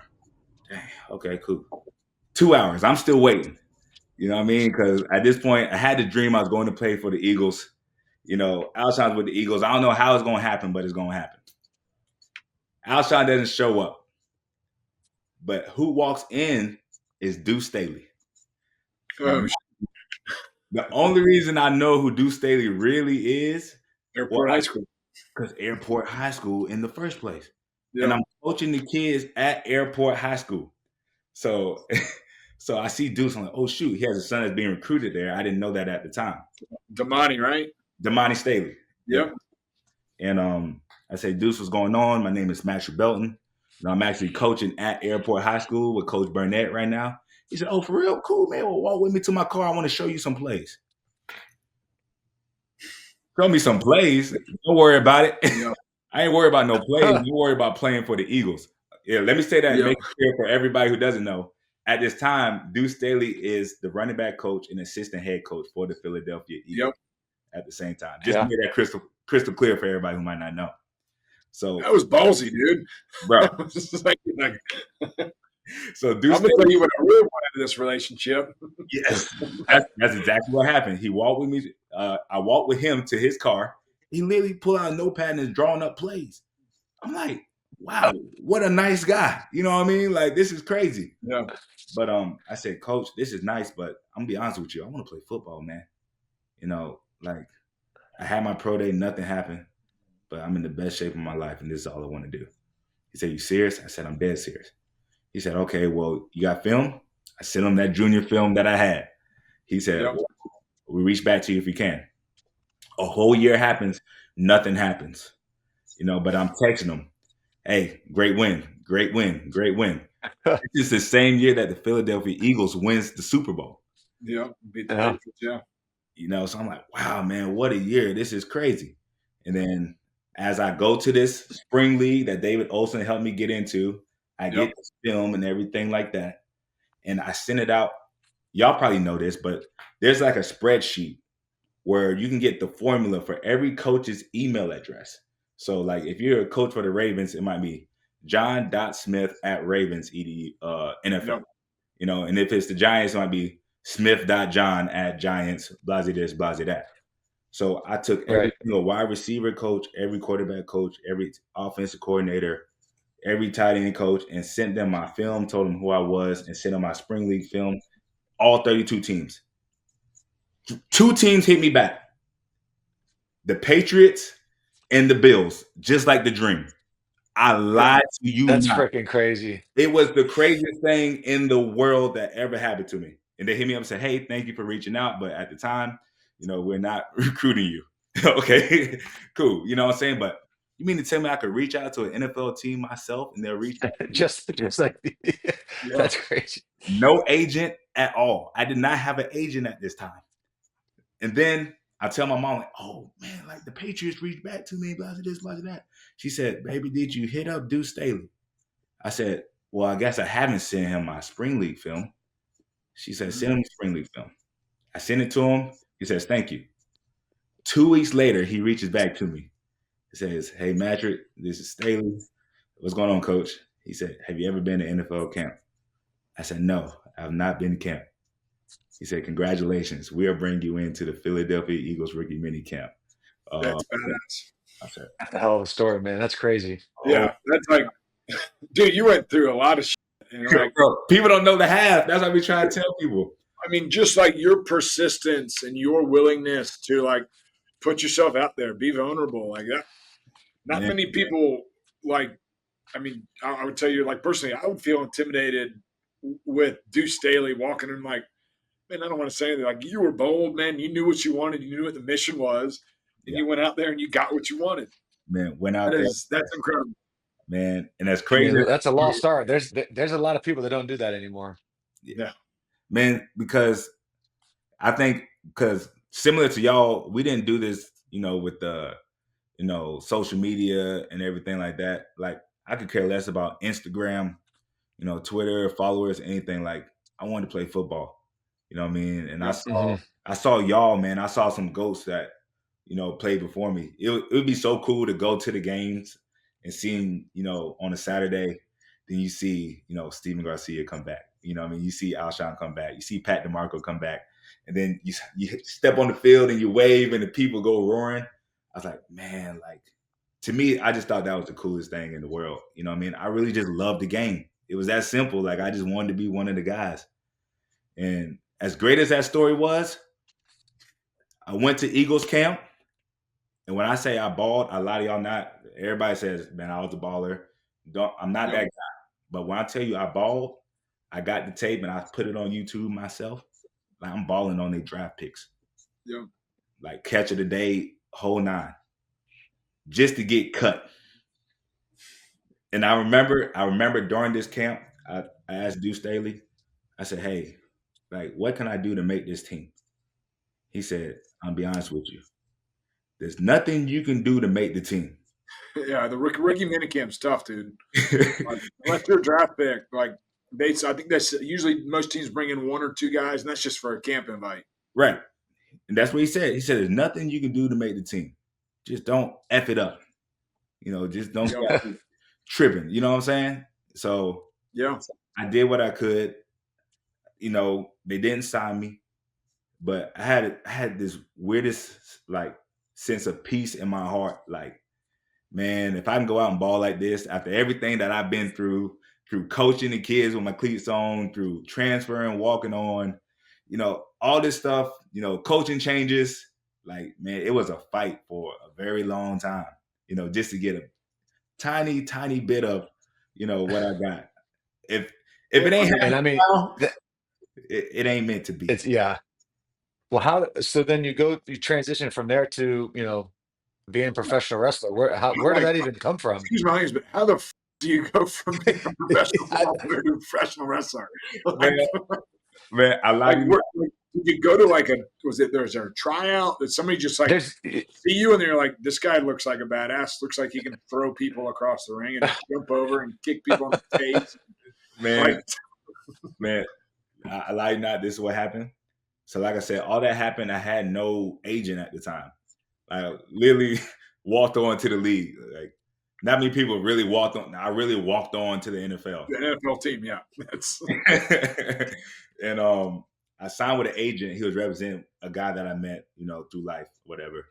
Dang, okay, cool. 2 hours. I'm still waiting. You know what I mean? Because at this point, I had the dream I was going to play for the Eagles. Alshon's with the Eagles. I don't know how it's going to happen, but it's going to happen. Alshon doesn't show up. But who walks in is Deuce Staley. Oh, the only reason I know who Deuce Staley really is Airport High School. Because Airport High School in the first place. Yep. And I'm coaching the kids at Airport High School. So I see Deuce. I'm like, oh, shoot, he has a son that's being recruited there. I didn't know that at the time. Damani, right? Damani Staley. Yep. And I say, Deuce, what's going on? My name is Matrick Belton. And I'm actually coaching at Airport High School with Coach Burnett right now. He said, oh, for real? Cool, man. Well, walk with me to my car. I want to show you some plays. Show me some plays. Don't worry about it. Yep. I ain't worried about no plays. I'm worried about playing for the Eagles. Yeah, let me say that and make it clear for everybody who doesn't know. At this time, Deuce Staley is the running back coach and assistant head coach for the Philadelphia Eagles at the same time. Just to make that crystal clear for everybody who might not know. So that was ballsy, dude. Bro. So Deuce Staley, tell you what I really wanted in this relationship. Yes, that's exactly what happened. He walked with me. I walked with him to his car. He literally pulled out a notepad and is drawing up plays. I'm like, wow, what a nice guy. You know what I mean? Like, this is crazy. Yeah. But I said, Coach, this is nice, but I'm gonna be honest with you. I want to play football, man. You know, like I had my pro day, nothing happened, but I'm in the best shape of my life, and this is all I want to do. He said, you serious? I said, I'm dead serious. He said, okay, well, you got film? I sent him that junior film that I had. He said, Yep. well, we reach back to you if we can. A whole year happens, nothing happens. You know, but I'm texting him, hey, great win, great win, great win. This is the same year that the Philadelphia Eagles wins the Super Bowl. Yeah. Beat the Yeah. Patriots, yeah. You know, so I'm like, wow, man, what a year. This is crazy. And then as I go to this spring league that David Olson helped me get into, I get this film and everything like that. And I send it out. Y'all probably know this, but there's like a spreadsheet where you can get the formula for every coach's email address. So like if you're a coach for the Ravens, it might be john.smith@Ravens NFL. Yep. You know, and if it's the Giants, it might be smith.john@Giants, blase this, blase that. So I took every single wide receiver coach, every quarterback coach, every offensive coordinator, every tight end coach, and sent them my film, told them who I was, and sent them my spring league film, all 32 teams. 2 teams hit me back. The Patriots and the Bills, just like the dream. I lied to you. That's freaking crazy. It was the craziest thing in the world that ever happened to me. And they hit me up and said, hey, thank you for reaching out. But at the time, you know, we're not recruiting you. Okay, cool. You know what I'm saying? But you mean to tell me I could reach out to an NFL team myself and they'll reach out? just like that's crazy. No agent at all. I did not have an agent at this time. And then I tell my mom, like, oh man, like the Patriots reached back to me, blah, blah, this, blah, blah, that. She said, baby, did you hit up Deuce Staley? I said, well, I guess I haven't sent him my spring league film. She said, send him spring league film. I sent it to him. He says, thank you. 2 weeks later, he reaches back to me. He says, hey, Matrick, this is Staley. What's going on, coach? He said, have you ever been to NFL camp? I said, no, I have not been to camp. He said, congratulations. We'll bring you into the Philadelphia Eagles rookie mini camp. That's badass. I said, That's a hell of a story, man. That's crazy. Yeah, that's like, dude, you went through a lot of shit. And like, bro, people don't know the half. That's what we try to tell people. I mean, just like your persistence and your willingness to like put yourself out there, be vulnerable like that. Not many people like, I mean, I would tell you, like, personally, I would feel intimidated with Deuce Staley walking in like, man, I don't want to say anything. Like, you were bold, man. You knew what you wanted. You knew what the mission was. And you went out there and you got what you wanted. Man, went out there. That's incredible. Man, and that's crazy. I mean, that's a lost art. There's a lot of people that don't do that anymore. Yeah. Man, because I think similar to y'all, we didn't do this, you know, with the, you know, social media and everything like that. Like, I could care less about Instagram, you know, Twitter, followers, anything. Like, I wanted to play football. You know what I mean? And I saw y'all, man. I saw some goats that, you know, played before me. It would be so cool to go to the games and seeing, you know, on a Saturday, then you see, you know, Steven Garcia come back. You know what I mean? You see Alshon come back. You see Pat DeMarco come back. And then you step on the field and you wave and the people go roaring. I was like, man, like, to me, I just thought that was the coolest thing in the world. You know what I mean? I really just loved the game. It was that simple. Like, I just wanted to be one of the guys. And as great as that story was, I went to Eagles camp. And when I say I balled, a lot of y'all not. Everybody says, man, I was a baller. I'm not that guy. But when I tell you I balled, I got the tape and I put it on YouTube myself. Like, I'm balling on their draft picks. Yeah. Like, catch of the day, whole 9. Just to get cut. And I remember during this camp, I asked Deuce Staley, I said, hey, like, what can I do to make this team? He said, I'll be honest with you. There's nothing you can do to make the team. Yeah, the rookie minicamp's tough, dude. Like, unless you're a draft pick, like, I think that's usually most teams bring in 1 or 2 guys, and that's just for a camp invite. Right. And that's what he said. He said, there's nothing you can do to make the team. Just don't F it up. You know, just don't start tripping. You know what I'm saying? So yeah, I did what I could. You know, they didn't sign me, but I had this weirdest, like, sense of peace in my heart. Like, man, if I can go out and ball like this after everything that I've been through coaching the kids with my cleats on, through transferring, walking on, all this stuff, coaching changes, like, man, it was a fight for a very long time, just to get a tiny, tiny bit of, what I got. If it ain't And happening I mean, now, it ain't meant to be. it's Well, so then you transition from there to, being a professional wrestler. Where did that even come from? Excuse my language, but how the do you go from being a professional football player to a professional wrestler? Man, I like did you go to there's a tryout that somebody just see you and they're like, this guy looks like a badass, looks like he can throw people across the ring and jump over and kick people on the face. Man, I like not. This is what happened. So, like I said, all that happened. I had no agent at the time. I literally walked on to the league. Like, not many people really walked on. I really walked on to the NFL. The NFL team, yeah. And I signed with an agent. He was representing a guy that I met, through life, whatever.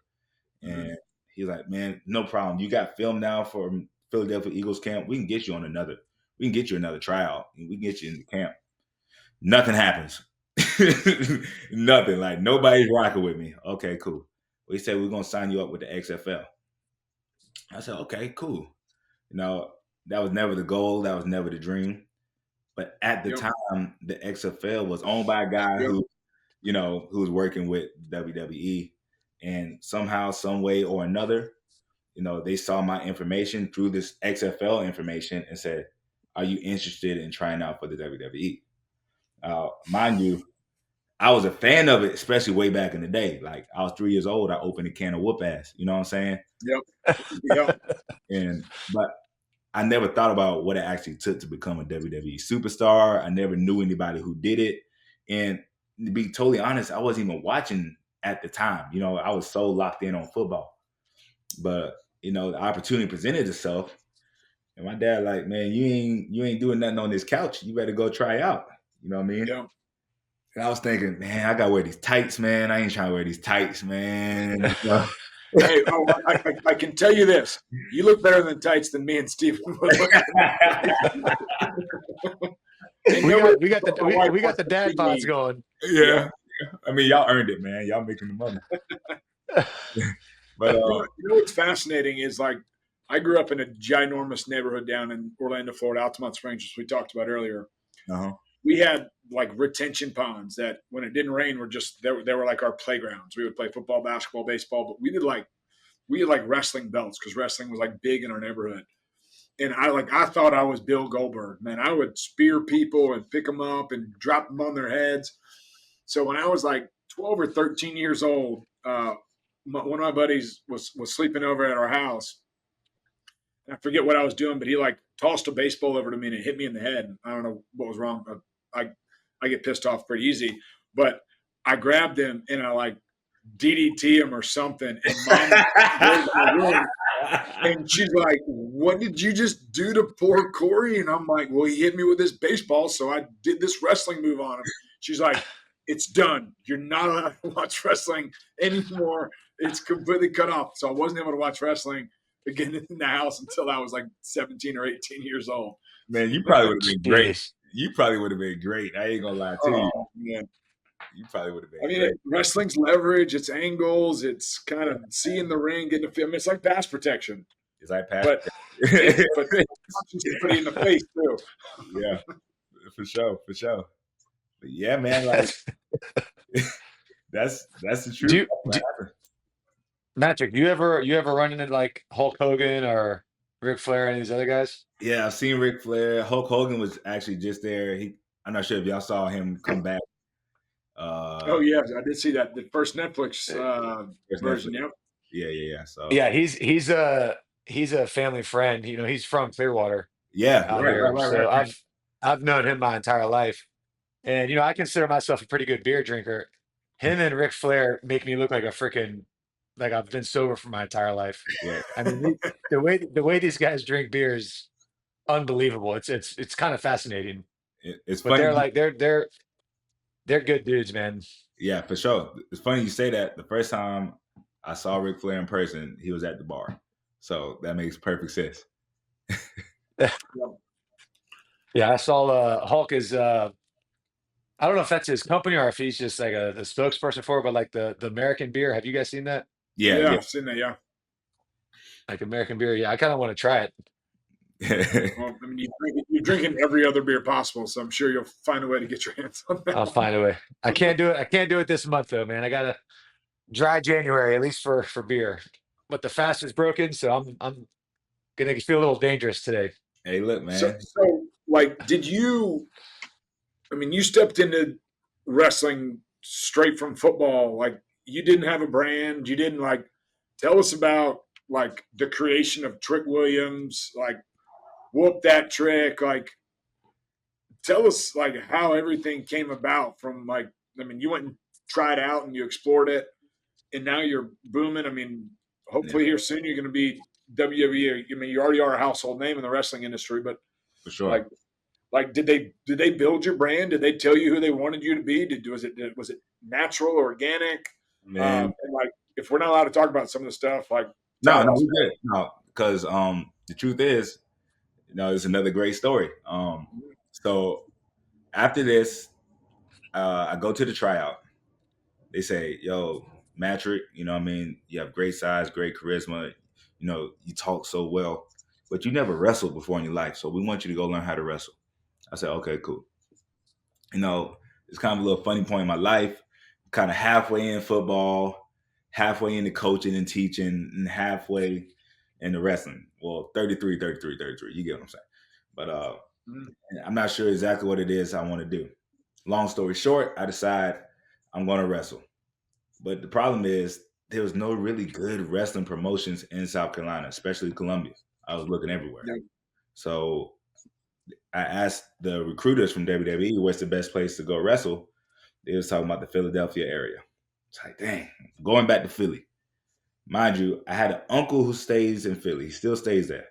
And he was like, man, no problem. You got film now for Philadelphia Eagles camp. We can get you another tryout. And we can get you in the camp. Nothing happens. Nothing. Like, nobody's rocking with me. Okay, cool. Well, he said, we're going to sign you up with the XFL. I said, okay, cool. That was never the goal. That was never the dream. But at the time, the XFL was owned by a guy who was working with WWE. And somehow, some way or another, they saw my information through this XFL information and said, are you interested in trying out for the WWE? Mind you, I was a fan of it, especially way back in the day. Like, I was 3 years old. I opened a can of whoop ass. You know what I'm saying? Yep. But I never thought about what it actually took to become a WWE superstar. I never knew anybody who did it. And to be totally honest, I wasn't even watching at the time. I was so locked in on football. But, the opportunity presented itself. And my dad, like, man, you ain't doing nothing on this couch. You better go try out. You know what I mean? Yeah. And I was thinking, man, I gotta wear these tights, man. I ain't trying to wear these tights, man. Hey, I can tell you this: you look better than tights than me and Steven. We got the dad pods going. Yeah. I mean, y'all earned it, man. Y'all making the money. But what's fascinating is, like, I grew up in a ginormous neighborhood down in Orlando, Florida, Altamont Springs, which we talked about earlier. We had like retention ponds that when it didn't rain were just they were like our playgrounds. We would play football, basketball, baseball, but we had wrestling belts because wrestling was like big in our neighborhood. And I thought I was Bill Goldberg, man. I would spear people and pick them up and drop them on their heads. So when I was like 12 or 13 years old, one of my buddies was sleeping over at our house. I forget what I was doing, but he like tossed a baseball over to me and it hit me in the head. I don't know what was wrong. I get pissed off pretty easy, but I grabbed him and I like DDT him or something. And Mom goes to my room, and she's like, "What did you just do to poor Corey?" And I'm like, "Well, he hit me with this baseball, so I did this wrestling move on him." She's like, "It's done. You're not allowed to watch wrestling anymore. It's completely cut off." So I wasn't able to watch wrestling again in the house until I was like 17 or 18 years old. Man, you probably would have been great. You probably would have been great. I ain't gonna lie to you. Man. You probably would have been. I mean, wrestling's leverage, it's angles, it's kind of seeing the ring, getting the film. It's like pass protection. It's like pass, but put it in the face too. Yeah, for sure. But yeah, man, like that's the truth. Matrick, you ever run into like Hulk Hogan or Ric Flair and these other guys? Yeah, I've seen Ric Flair. Hulk Hogan was actually just there. I'm not sure if y'all saw him come back. Oh yeah, I did see that. The first Netflix version. Netflix. Yep. Yeah. So yeah, he's a family friend. He's from Clearwater. Yeah, right. I've known him my entire life, and I consider myself a pretty good beer drinker. Him and Ric Flair make me look like a freaking like I've been sober for my entire life. Yeah. I mean, the way these guys drink beer is unbelievable. It's kind of fascinating. It's but funny. They're good dudes, man. Yeah, for sure. It's funny you say that. The first time I saw Ric Flair in person. He was at the bar. So that makes perfect sense. Yeah, I saw Hulk is I don't know if that's his company or if he's just like the spokesperson for it, but like the American beer. Have you guys seen that? Yeah, Yeah, I've seen that. Yeah. Like American beer. Yeah, I kind of want to try it. Well, I mean, you're drinking every other beer possible, so I'm sure you'll find a way to get your hands on that. I'll find a way. I can't do it. I can't do it this month though, man. I got a dry January at least for beer. But the fast is broken, so I'm gonna feel a little dangerous today. Hey, look, man. So like, did you? I mean, you stepped into wrestling straight from football. Like, you didn't have a brand. You didn't like. Tell us about like the creation of Trick Williams. Like, whoop that trick. Like, tell us like how everything came about. From like, I mean, you went and tried out and you explored it, and now you're booming. I mean, hopefully here soon you're going to be WWE. I mean, you already are a household name in the wrestling industry, but For sure. like did they build your brand? Did they tell you who they wanted you to be? Was it natural, organic? Man. And like, if we're not allowed to talk about some of the stuff, like No, we good. No, because the truth is, it's another great story. So after this, I go to the tryout. They say, "Yo, Matrick, you have great size, great charisma. You talk so well, but you never wrestled before in your life. So we want you to go learn how to wrestle." I said, "Okay, cool." It's kind of a little funny point in my life. Kind of halfway in football, halfway into coaching and teaching, and halfway into wrestling. Well, 33. You get what I'm saying? But I'm not sure exactly what it is I want to do. Long story short, I decide I'm going to wrestle. But the problem is there was no really good wrestling promotions in South Carolina, especially Columbia. I was looking everywhere. Yeah. So I asked the recruiters from WWE, where's the best place to go wrestle? They was talking about the Philadelphia area. It's like, dang, going back to Philly. Mind you, I had an uncle who stays in Philly. He still stays there.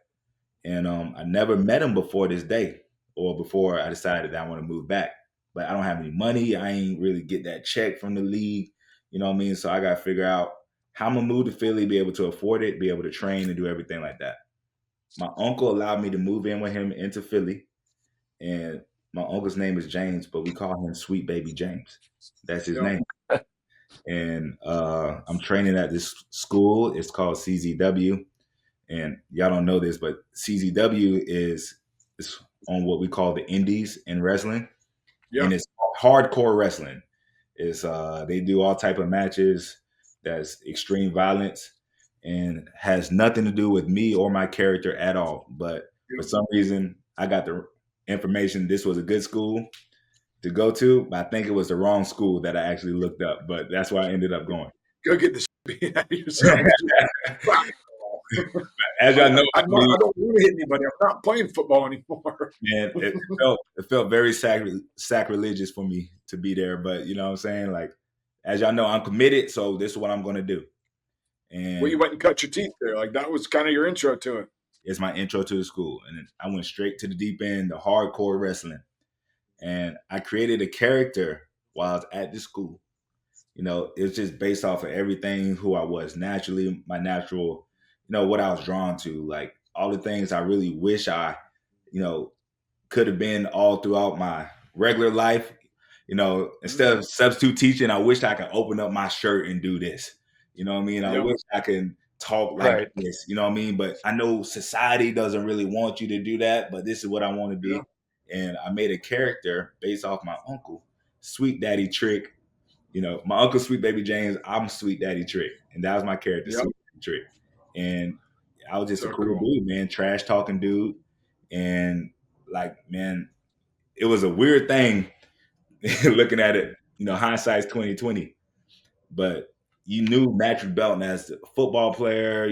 And I never met him before this day or before I decided that I want to move back. But I don't have any money. I ain't really get that check from the league. You know what I mean? So I got to figure out how I'm going to move to Philly, be able to afford it, be able to train and do everything like that. My uncle allowed me to move in with him into Philly. And my uncle's name is James, but we call him Sweet Baby James. That's his name. And I'm training at this school. It's called CZW. And y'all don't know this, but CZW is on what we call the indies in wrestling. Yeah. And it's hardcore wrestling. It's they do all type of matches that's extreme violence and has nothing to do with me or my character at all. But for some reason, I got the information this was a good school to go to, but I think it was the wrong school that I actually looked up. But that's why I ended up going. Go get the shit out of yourself. As y'all know, I don't want to hit anybody. I'm not playing football anymore. Man, it felt very sacrilegious for me to be there. But you know what I'm saying? Like, as y'all know, I'm committed, so this is what I'm going to do. And well, you went and cut your teeth there. Like, that was kind of your intro to it. It's my intro to the school. And then I went straight to the deep end, the hardcore wrestling. And I created a character while I was at the school. It's just based off of everything who I was naturally, my natural, what I was drawn to, like all the things I really wish I, could have been all throughout my regular life. Instead of substitute teaching, I wish I could open up my shirt and do this. You know what I mean? I wish I could talk like this. You know what I mean? But I know society doesn't really want you to do that, but this is what I want to be. Yeah. And I made a character based off my uncle, Sweet Daddy Trick. My uncle Sweet Baby James, I'm Sweet Daddy Trick. And that was my character, Sweet Daddy Trick. And I was just a cool dude, man, trash talking dude. And like, man, it was a weird thing looking at it, hindsight's 2020. But you knew Matrick Belton as a football player,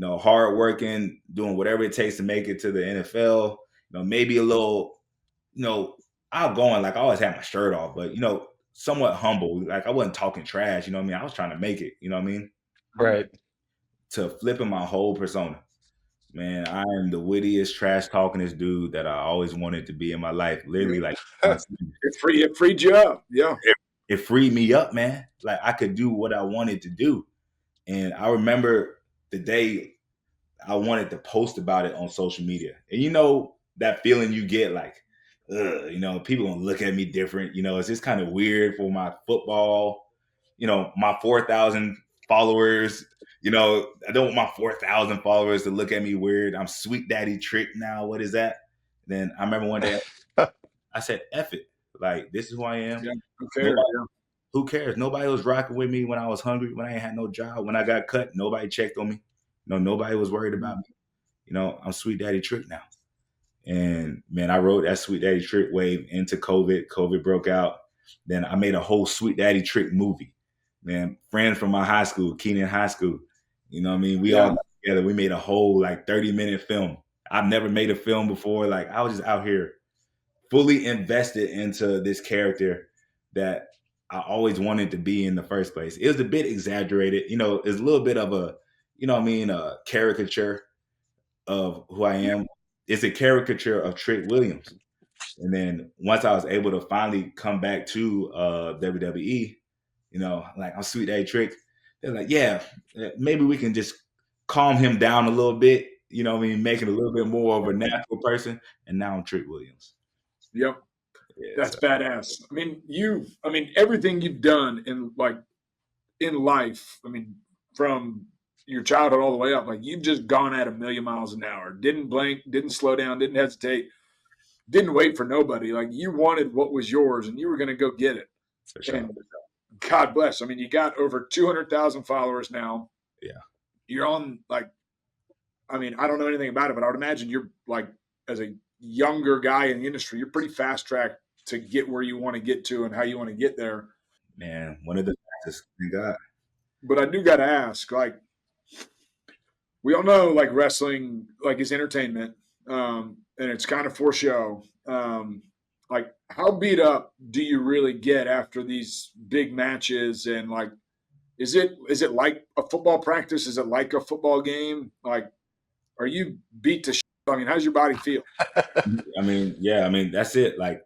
hard working, doing whatever it takes to make it to the NFL. Maybe a little, outgoing, like I always had my shirt off, but somewhat humble. Like I wasn't talking trash, you know what I mean? I was trying to make it, you know what I mean? Right. To flipping my whole persona. Man, I am the wittiest, trash talkingest dude that I always wanted to be in my life. Literally, like it freed you up. Yeah. It freed me up, man. Like I could do what I wanted to do. And I remember the day I wanted to post about it on social media. And you know that feeling you get like, ugh, you know, people gonna look at me different. You know, it's just kind of weird for my football, you know, my 4,000 followers. You know, I don't want my 4,000 followers to look at me weird. I'm Sweet Daddy Trick now. What is that? Then I remember one day I said, F it. Like, this is who I am. Yeah, who cares? Who cares? Nobody was rocking with me when I was hungry, when I ain't had no job, when I got cut. Nobody checked on me. No, nobody was worried about me. You know, I'm Sweet Daddy Trick now. And man, I rode that Sweet Daddy Trick wave into COVID. COVID broke out. Then I made a whole Sweet Daddy Trick movie. Man, friends from my high school, Keenan High School. You know what I mean? We all got together. We made a whole like 30-minute film. I've never made a film before. Like I was just out here fully invested into this character that I always wanted to be in the first place. It was a bit exaggerated. You know, it's a little bit of a, you know what I mean, a caricature of who I am. It's a caricature of Trick Williams. And then once I was able to finally come back to WWE, you know, like I'm Sweet Daddy Trick, they're like, yeah, maybe we can just calm him down a little bit, you know what I mean, make it a little bit more of a natural person. And now I'm Trick Williams. Yep. Yeah, that's badass. I mean, everything you've done in life, I mean, from your childhood all the way up, like you've just gone at 1,000,000 miles an hour, didn't blink, didn't slow down, didn't hesitate, didn't wait for nobody. Like you wanted what was yours and you were going to go get it. For sure. And God bless. I mean, you got over 200,000 followers now. Yeah. You're on I don't know anything about it, but I would imagine you're like, as a younger guy in the industry, you're pretty fast track to get where you want to get to and how you want to get there. Man, one of the fastest, thank God. But I do got to ask, like, we all know like wrestling like is entertainment, and it's kind of for show. Like, how beat up do you really get after these big matches? And like, is it like a football practice? Is it like a football game? Like, are you beat to shit? I mean, how's your body feel? I mean, yeah, I mean, that's it. Like,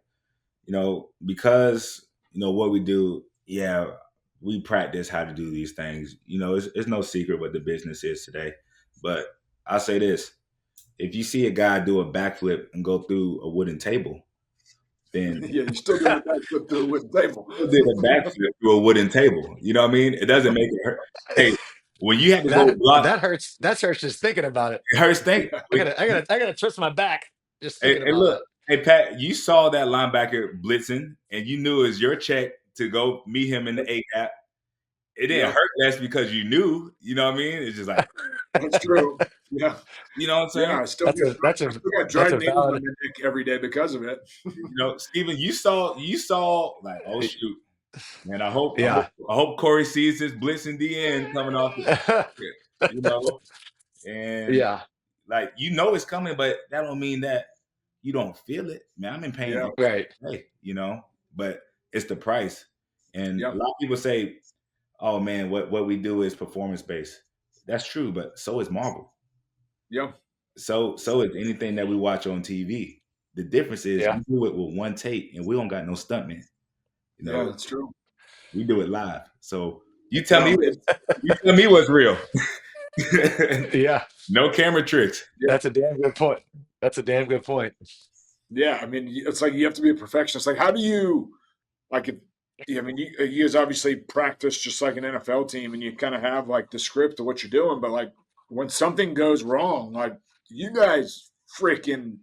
you know, because, you know, what we do, yeah, we practice how to do these things. You know, it's no secret what the business is today. But I'll say this. If you see a guy do a backflip and go through a wooden table, then yeah, you're still doing a backflip through a wooden table. Did a backflip through a wooden table. You know what I mean? It doesn't make it hurt. Hey, when you have to go block, that hurts. That hurts just thinking about it. It hurts thinking. I gotta twist my back just thinking about look, it. Hey Pat, you saw that linebacker blitzing, and you knew it was your check to go meet him in the A gap. It didn't hurt less because you knew. You know what I mean? It's just like that's true. Yeah, you know what I'm saying. Yeah, I still got dried needles on my neck every day because of it. You know, Steven, you saw like, oh shoot. Man, I hope Corey sees this blitzing DN coming off. You know, and like you know it's coming, but that don't mean that you don't feel it. Man, I'm in pain. Yeah. Right. Hey, you know, but it's the price. And a lot of people say, "Oh man, what we do is performance based." That's true, but so is Marvel. Yeah. So is anything that we watch on TV. The difference is we do it with one take, and we don't got no stuntman. You know, that's true. We do it live. So you tell me what's real. Yeah. No camera tricks. That's a damn good point. Yeah. I mean, it's like you have to be a perfectionist. Like, how do you, like, you guys obviously practice just like an NFL team and you kind of have like the script of what you're doing. But like when something goes wrong, like you guys freaking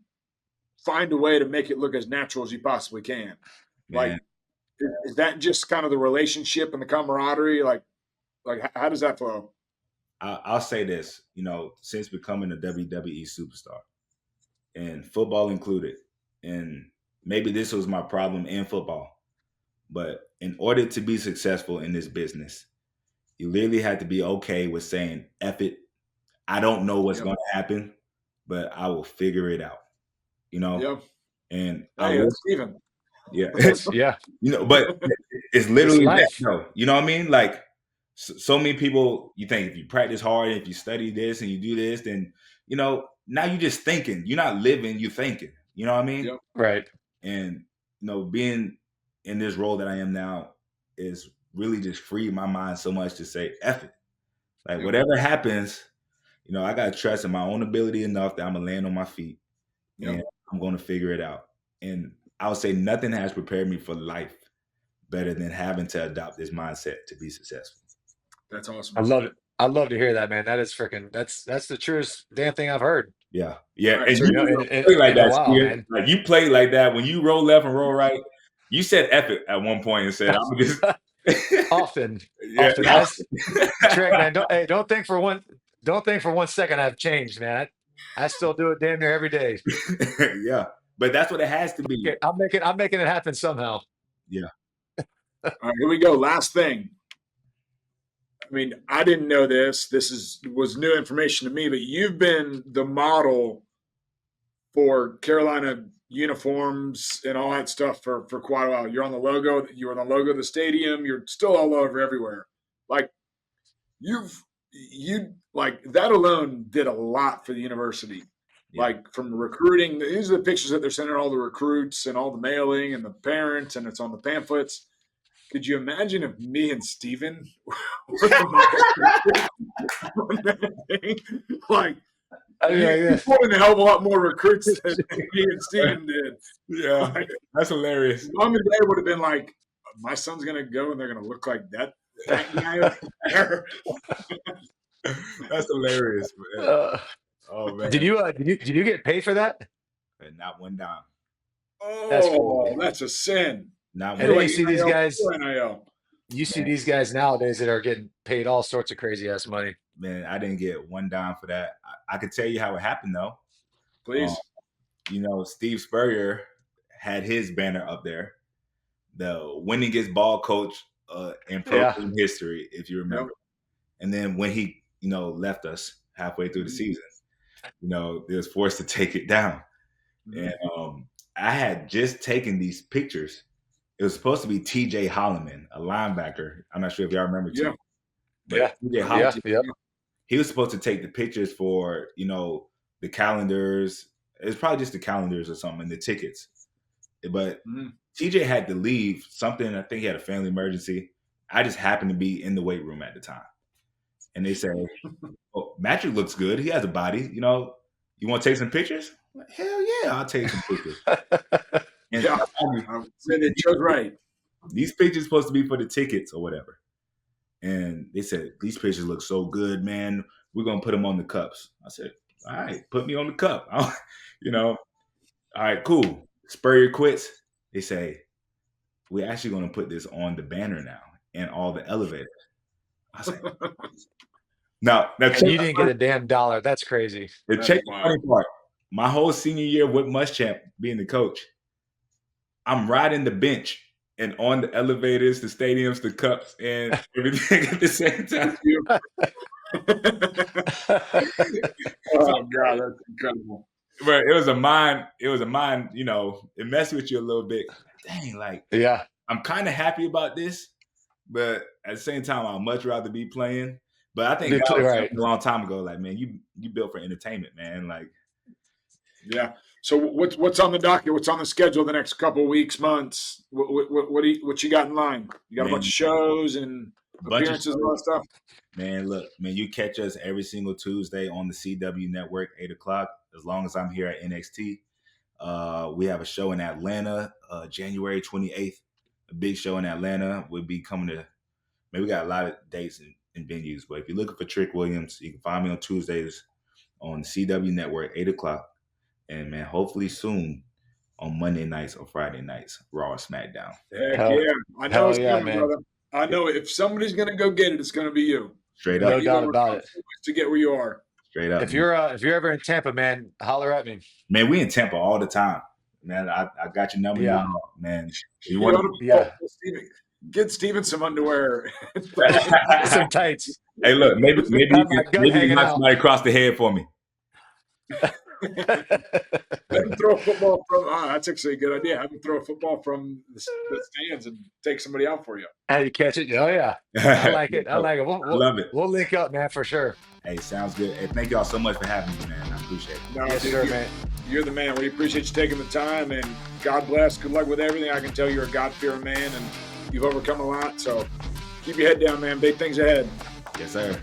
find a way to make it look as natural as you possibly can. Man. Like, is that just kind of the relationship and the camaraderie? Like how does that flow? I'll say this, you know, since becoming a WWE superstar and football included, and maybe this was my problem in football, but in order to be successful in this business, you literally had to be okay with saying, F it. I don't know what's going to happen, but I will figure it out, you know? Yep. And Steven. Yeah. Yeah. You know, but it's literally that, though. You know what I mean? Like so many people, you think if you practice hard, if you study this and you do this, then, you know, now you're just thinking. You're not living, you're thinking. You know what I mean? Yep. Right. And, you know, being in this role that I am now is really just freed my mind so much to say, F it. Like whatever happens, I got to trust in my own ability enough that I'm going to land on my feet and I'm going to figure it out. And I would say nothing has prepared me for life better than having to adopt this mindset to be successful. That's awesome. I love it. I'd love to hear that, man. That is freaking. That's the truest damn thing I've heard. Yeah. Right, And so, you play like in a that, while, Steven. man. Like you play like that when you roll left and roll right. You said F it at one point and said, "I'm just." Often. Yeah. Trick, man. Don't think for one second I've changed, man. I still do it damn near every day. Yeah, but that's what it has to be. Okay, I'm making it happen somehow. Yeah. All right, here we go. Last thing. I mean, I didn't know this. This was new information to me, but you've been the model for Carolina uniforms and all that stuff for quite a while. You're on the logo. You were on the logo of the stadium. You're still all over everywhere. Like you like that alone did a lot for the university. Yeah. Like from recruiting. These are the pictures that they're sending all the recruits and all the mailing and the parents, and it's on the pamphlets. Could you imagine if me and Steven were like, you put in a hell of a lot more recruits than me and Steven did. Yeah, like, that's hilarious. Mom and Dad would have been like, my son's going to go and they're going to look like that guy over there. That's hilarious, man. Oh, man. Did you get paid for that? And not one dime. Oh, that's a sin. Not and one. You see these guys. You see these guys nowadays that are getting paid all sorts of crazy ass money. Man, I didn't get one dime for that. I could tell you how it happened though. Please. Steve Spurrier had his banner up there, the winningest ball coach in program history, if you remember. Yep. And then when he, left us halfway through the season, they was forced to take it down. Mm-hmm. And I had just taken these pictures. It was supposed to be T.J. Holloman, a linebacker. I'm not sure if y'all remember. Yeah. T.J. Holloman, he was supposed to take the pictures for, the calendars. It was probably just the calendars or something, the tickets. But T.J. had to leave something. I think he had a family emergency. I just happened to be in the weight room at the time. And they said, "Oh, Matrick looks good. He has a body. You want to take some pictures?" I'm like, hell yeah, I'll take some pictures. And I said it just right. These pictures supposed to be for the tickets or whatever. And they said, "These pictures look so good, man. We're going to put them on the cups." I said, "All right, put me on the cup." All right, cool. Spurrier quits. They say, "We're actually going to put this on the banner now and all the elevators." I was like, no. You didn't get a damn dollar. That's crazy. The funny part. My whole senior year with Muschamp being the coach, I'm riding the bench and on the elevators, the stadiums, the cups, and everything at the same time. Oh God, that's incredible. But it was a mind, it messed with you a little bit. Dang, I'm kind of happy about this, but at the same time, I'd much rather be playing. But I think God was a long time ago, like, man, you built for entertainment, man. Like, yeah. So what's on the docket? What's on the schedule the next couple of weeks, months? What you got in line? You got a bunch of shows and appearances and all that stuff? Man, look, you catch us every single Tuesday on the CW network, 8:00, as long as I'm here at NXT. We have a show in Atlanta, January 28th, a big show in Atlanta. We'll be coming to, we got a lot of dates and venues, but if you're looking for Trick Williams, you can find me on Tuesdays on the CW network, 8:00. And man, hopefully soon on Monday nights or Friday nights, Raw or SmackDown. Heck yeah. I know it's coming, man. Brother. I know if somebody's going to go get it, it's going to be you. Straight up. No doubt about it. To get where you are. Straight up. If you're ever in Tampa, man, holler at me. Man, we in Tampa all the time. Man, I got your number. Yeah. Man. Get Steven some underwear. Some tights. Hey, look, maybe you can knock somebody across the head for me. Have him throw a football from. That's actually a good idea. Have him throw a football from the stands and take somebody out for you. How you catch it? Oh yeah, I like it. I like it. Love it. We'll link up, man, for sure. Hey, sounds good. Hey, thank y'all so much for having me, man. I appreciate it. No, yes, dude, sir, man. You're the man. We appreciate you taking the time, and God bless. Good luck with everything. I can tell you're a God-fearing man, and you've overcome a lot. So keep your head down, man. Big things ahead. Yes, sir.